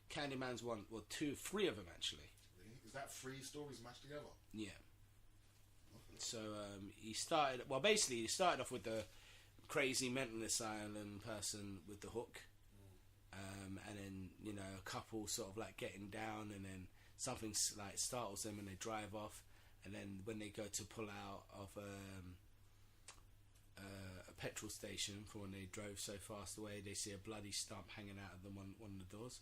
Candyman's one, well, three of them actually. Really? Is that three stories mashed together? Yeah. Okay. So he started off with the crazy mental asylum person with the hook, and then, you know, a couple sort of like getting down, and then something like startles them and they drive off, and then when they go to pull out of a petrol station for when they drove so fast away, they see a bloody stump hanging out of one of the doors.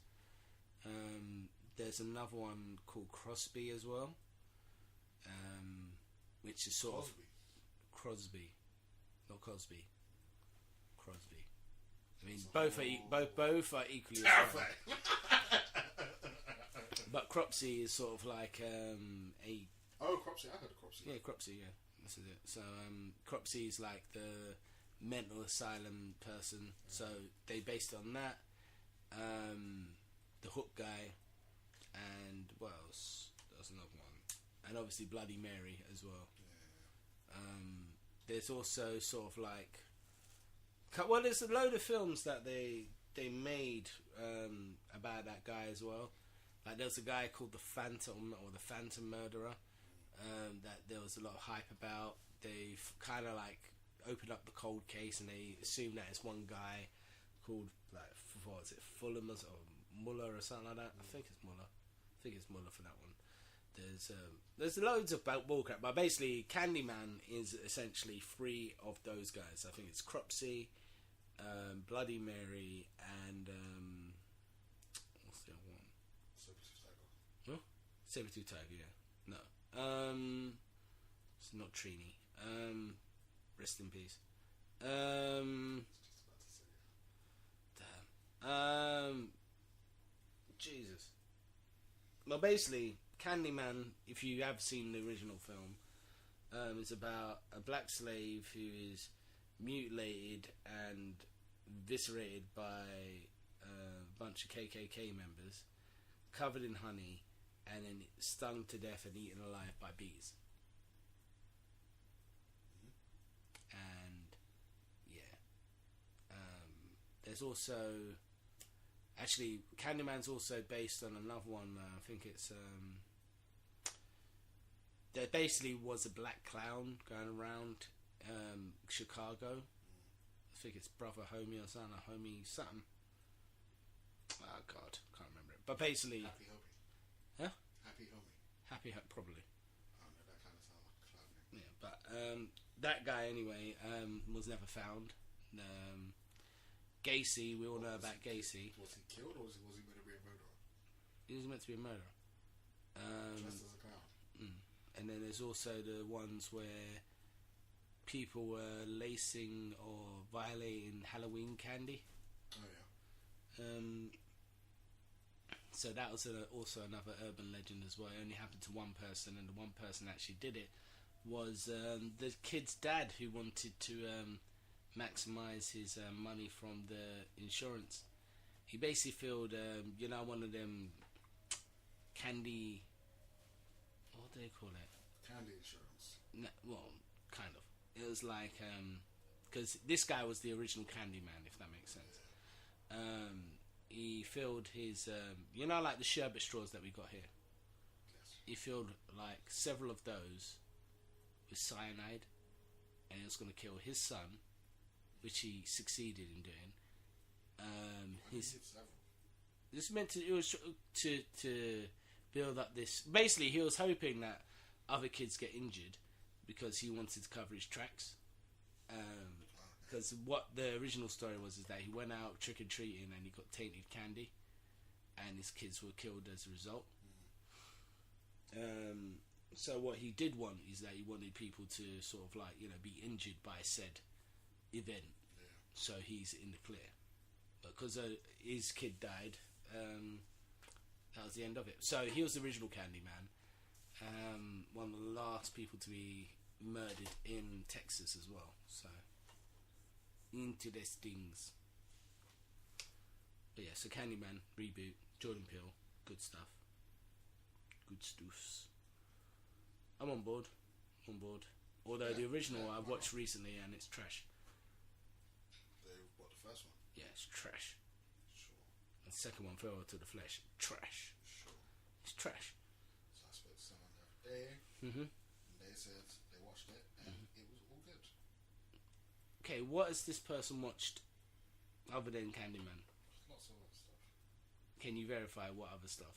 There's another one called Crosby as well, which is sort of Crosby, not Cosby. Crosby. I mean, both are equally. But Cropsy is sort of like a. Oh, Cropsy! I heard of Cropsy. Yeah, Cropsy. Yeah, this is it. So Cropsy is like the mental asylum person. So they based it on that. The Hook guy, and what else? There's another one, and obviously Bloody Mary as well. Yeah. There's also sort of like, well, there's a load of films that they made about that guy as well. Like there's a guy called the Phantom, or the Phantom Murderer, that there was a lot of hype about. They've kind of like opened up the cold case, and they assume that it's one guy called, like, what is it, Fulham or Muller or something like that. I think it's Muller. For that one. There's loads of bullcrap, but basically Candyman is essentially three of those guys. I think it's Cropsy, Bloody Mary, and what's the other one? Saber-tooth Tiger. Yeah. No. It's not Trini. Rest in peace. Damn. Jesus. Well, basically, Candyman, if you have seen the original film, is about a black slave who is mutilated and eviscerated by a bunch of KKK members, covered in honey, and then stung to death and eaten alive by bees. And yeah, there's also, actually, Candyman's also based on another one. I think it's there basically was a black clown going around Chicago. I think it's Brother Homie or something, or Homie something. Oh God, can't remember it. But basically, Happy Homie. Huh? Happy Homie. Probably. I don't know, that kind of sounds like a clown name. Yeah, but that guy anyway was never found. Gacy, we all know about Gacy. Was he killed, or was he going to be a murderer? He was meant to be a murderer. Dressed as a clown. And then there's also the ones where people were lacing or violating Halloween candy. Oh yeah. So that was also another urban legend as well. It only happened to one person, and the one person that actually did it was the kid's dad, who wanted to maximise his money from the insurance. He basically filled, one of them candy... What do they call it? Candy insurance. No, well, kind of. It was like... Because this guy was the original Candyman, if that makes sense. He filled his... like the sherbet straws that we got here? Yes. He filled, like, several of those with cyanide, and it was going to kill his son, which he succeeded in doing. This meant to... It was to build up this... Basically, he was hoping that other kids get injured because he wanted to cover his tracks. Because what the original story was is that he went out trick-or-treating and he got tainted candy, and his kids were killed as a result. So what he did want is that he wanted people to sort of like, be injured by said event. Yeah. So he's in the clear. But because his kid died, that was the end of it. So he was the original Candyman. One of the last people to be murdered in Texas as well. So interesting. But yeah, so Candyman reboot, Jordan Peele, good stuff. Good stuffs. I'm on board. Although the original I've watched recently and it's trash. What, the first one? Yeah, it's trash. Sure. The second one fell to the flesh. Trash. Sure. It's trash. So I spoke to someone the other day, and they said they watched it and it was all good. Okay, what has this person watched other than Candyman? Lots of other stuff. Can you verify what other stuff?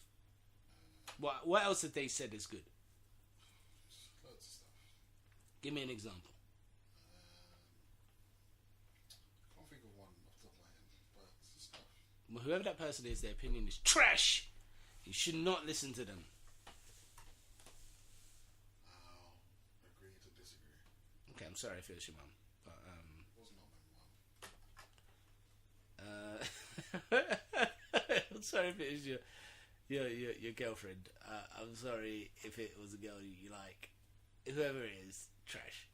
What else have they said is good? Loads of stuff. Give me an example. Can't think of one off the top of my head, but it's stuff. Well, whoever that person is, their opinion is trash. You should not listen to them. I'll agree to disagree. Okay, I'm sorry if it was your mum, but It was not my mum. I'm sorry if it was your girlfriend. I'm sorry if it was a girl you like. Whoever it is, trash.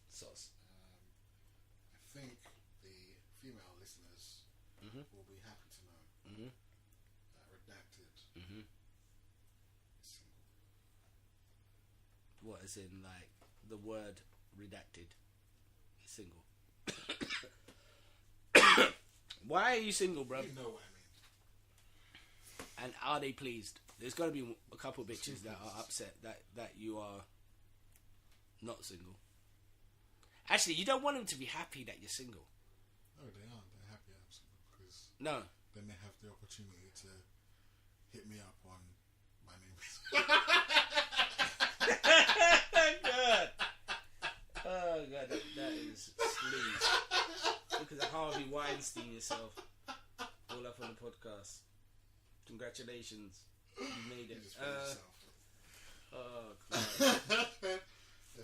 Sauce. I think the female listeners will be happy to know that Redacted is single. What, as in, like, the word redacted is single? Why are you single, bro? You know what I mean. And are they pleased? There's got to be a couple of bitches that are upset that you are not single. Actually, you don't want them to be happy that you're single. No, they aren't. They're happy I'm single because No. then they have the opportunity to hit me up on my name. God. Oh, God, that is sleaze. Look at the Harvey Weinstein yourself. All up on the podcast. Congratulations. You made it. Oh, God.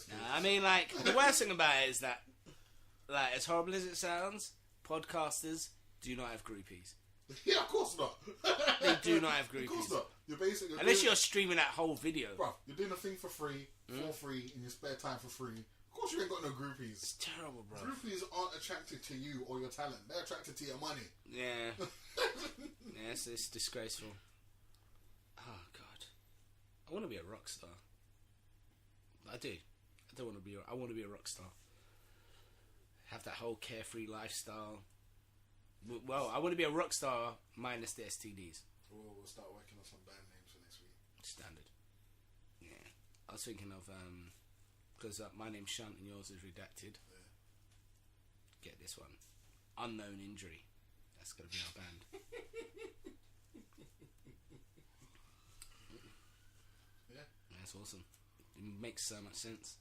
Nah, I mean, like, the worst thing about it is that, like, as horrible as it sounds, podcasters do not have groupies. Yeah, of course not. They do not have Of course groupies. not. You're basically Unless you're streaming that whole video. Bruv, you're doing a thing for free, for free, in your spare time for free. Of course you ain't got no groupies. It's terrible, bro. Groupies aren't attracted to you or your talent. They're attracted to your money. Yeah. Yeah, it's disgraceful. Oh, God. I want to be a rock star. I do. I want to be a rock star. Have that whole carefree lifestyle. Well, I want to be a rock star minus the STDs. We'll start working on some band names for next week. Standard. Yeah. I was thinking of, because my name's Shunt and yours is Redacted. Yeah. Get this one. Unknown Injury. That's going to be our band. Yeah. That's awesome. It makes so much sense.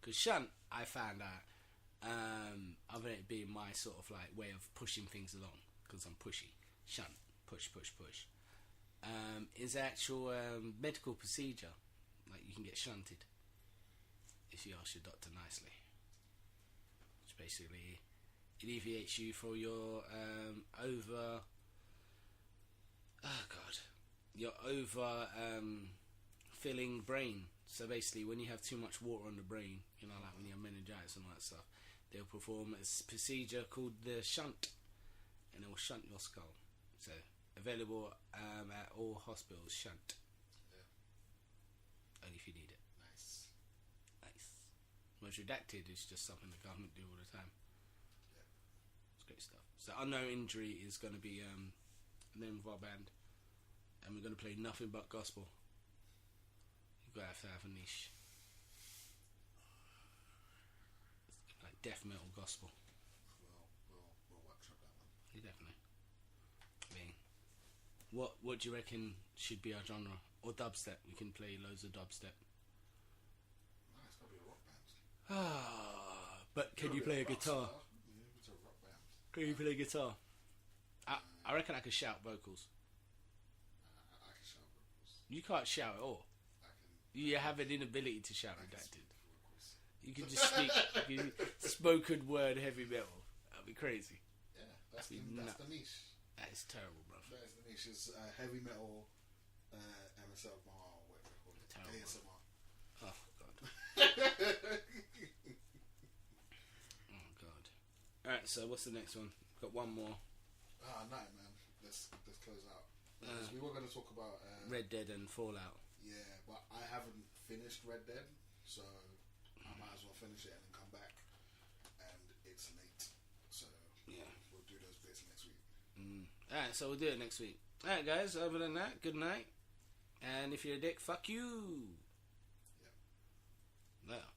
Because Shunt, I found out, other than it being my sort of like way of pushing things along, because I'm pushy. Shunt, push. is actual medical procedure. Like you can get shunted if you ask your doctor nicely. Which basically alleviates you for your filling brain. So basically, when you have too much water on the brain, you know, like when you have meningitis and all that stuff, they'll perform a procedure called the shunt, and it will shunt your skull. So available at all hospitals. Shunt. Yeah. Only if you need it. Nice. Whereas redacted is just something the government do all the time. Yeah. It's great stuff. So Unknown Injury is going to be the name of our band, and we're going to play nothing but gospel. You've got to have a niche, like death metal gospel. We'll workshop that one. Yeah, definitely. I mean, what do you reckon should be our genre? Or dubstep? We can play loads of dubstep. No, it's got to be a rock band. But can you play a guitar? Yeah, it's a rock band. Can you play guitar? I reckon I could shout vocals. I can shout vocals. You can't shout at all. You have an inability to shout redacted. You can just speak spoken word heavy metal. That'd be crazy. Yeah, that's the niche. That is terrible, bro. That is the niche. It's heavy metal, MSL, whatever they call it. Terrible. ASMR. Oh god. Oh god. Alright, so what's the next one? Got one more. Night, man. Let's close out. We were going to talk about Red Dead and Fallout. Yeah, but I haven't finished Red Dead, so I might as well finish it and then come back. And it's late, so yeah, we'll do those bits next week. Alright, so we'll do it next week. Alright, guys. Other than that, good night. And if you're a dick, fuck you. Yeah. Later.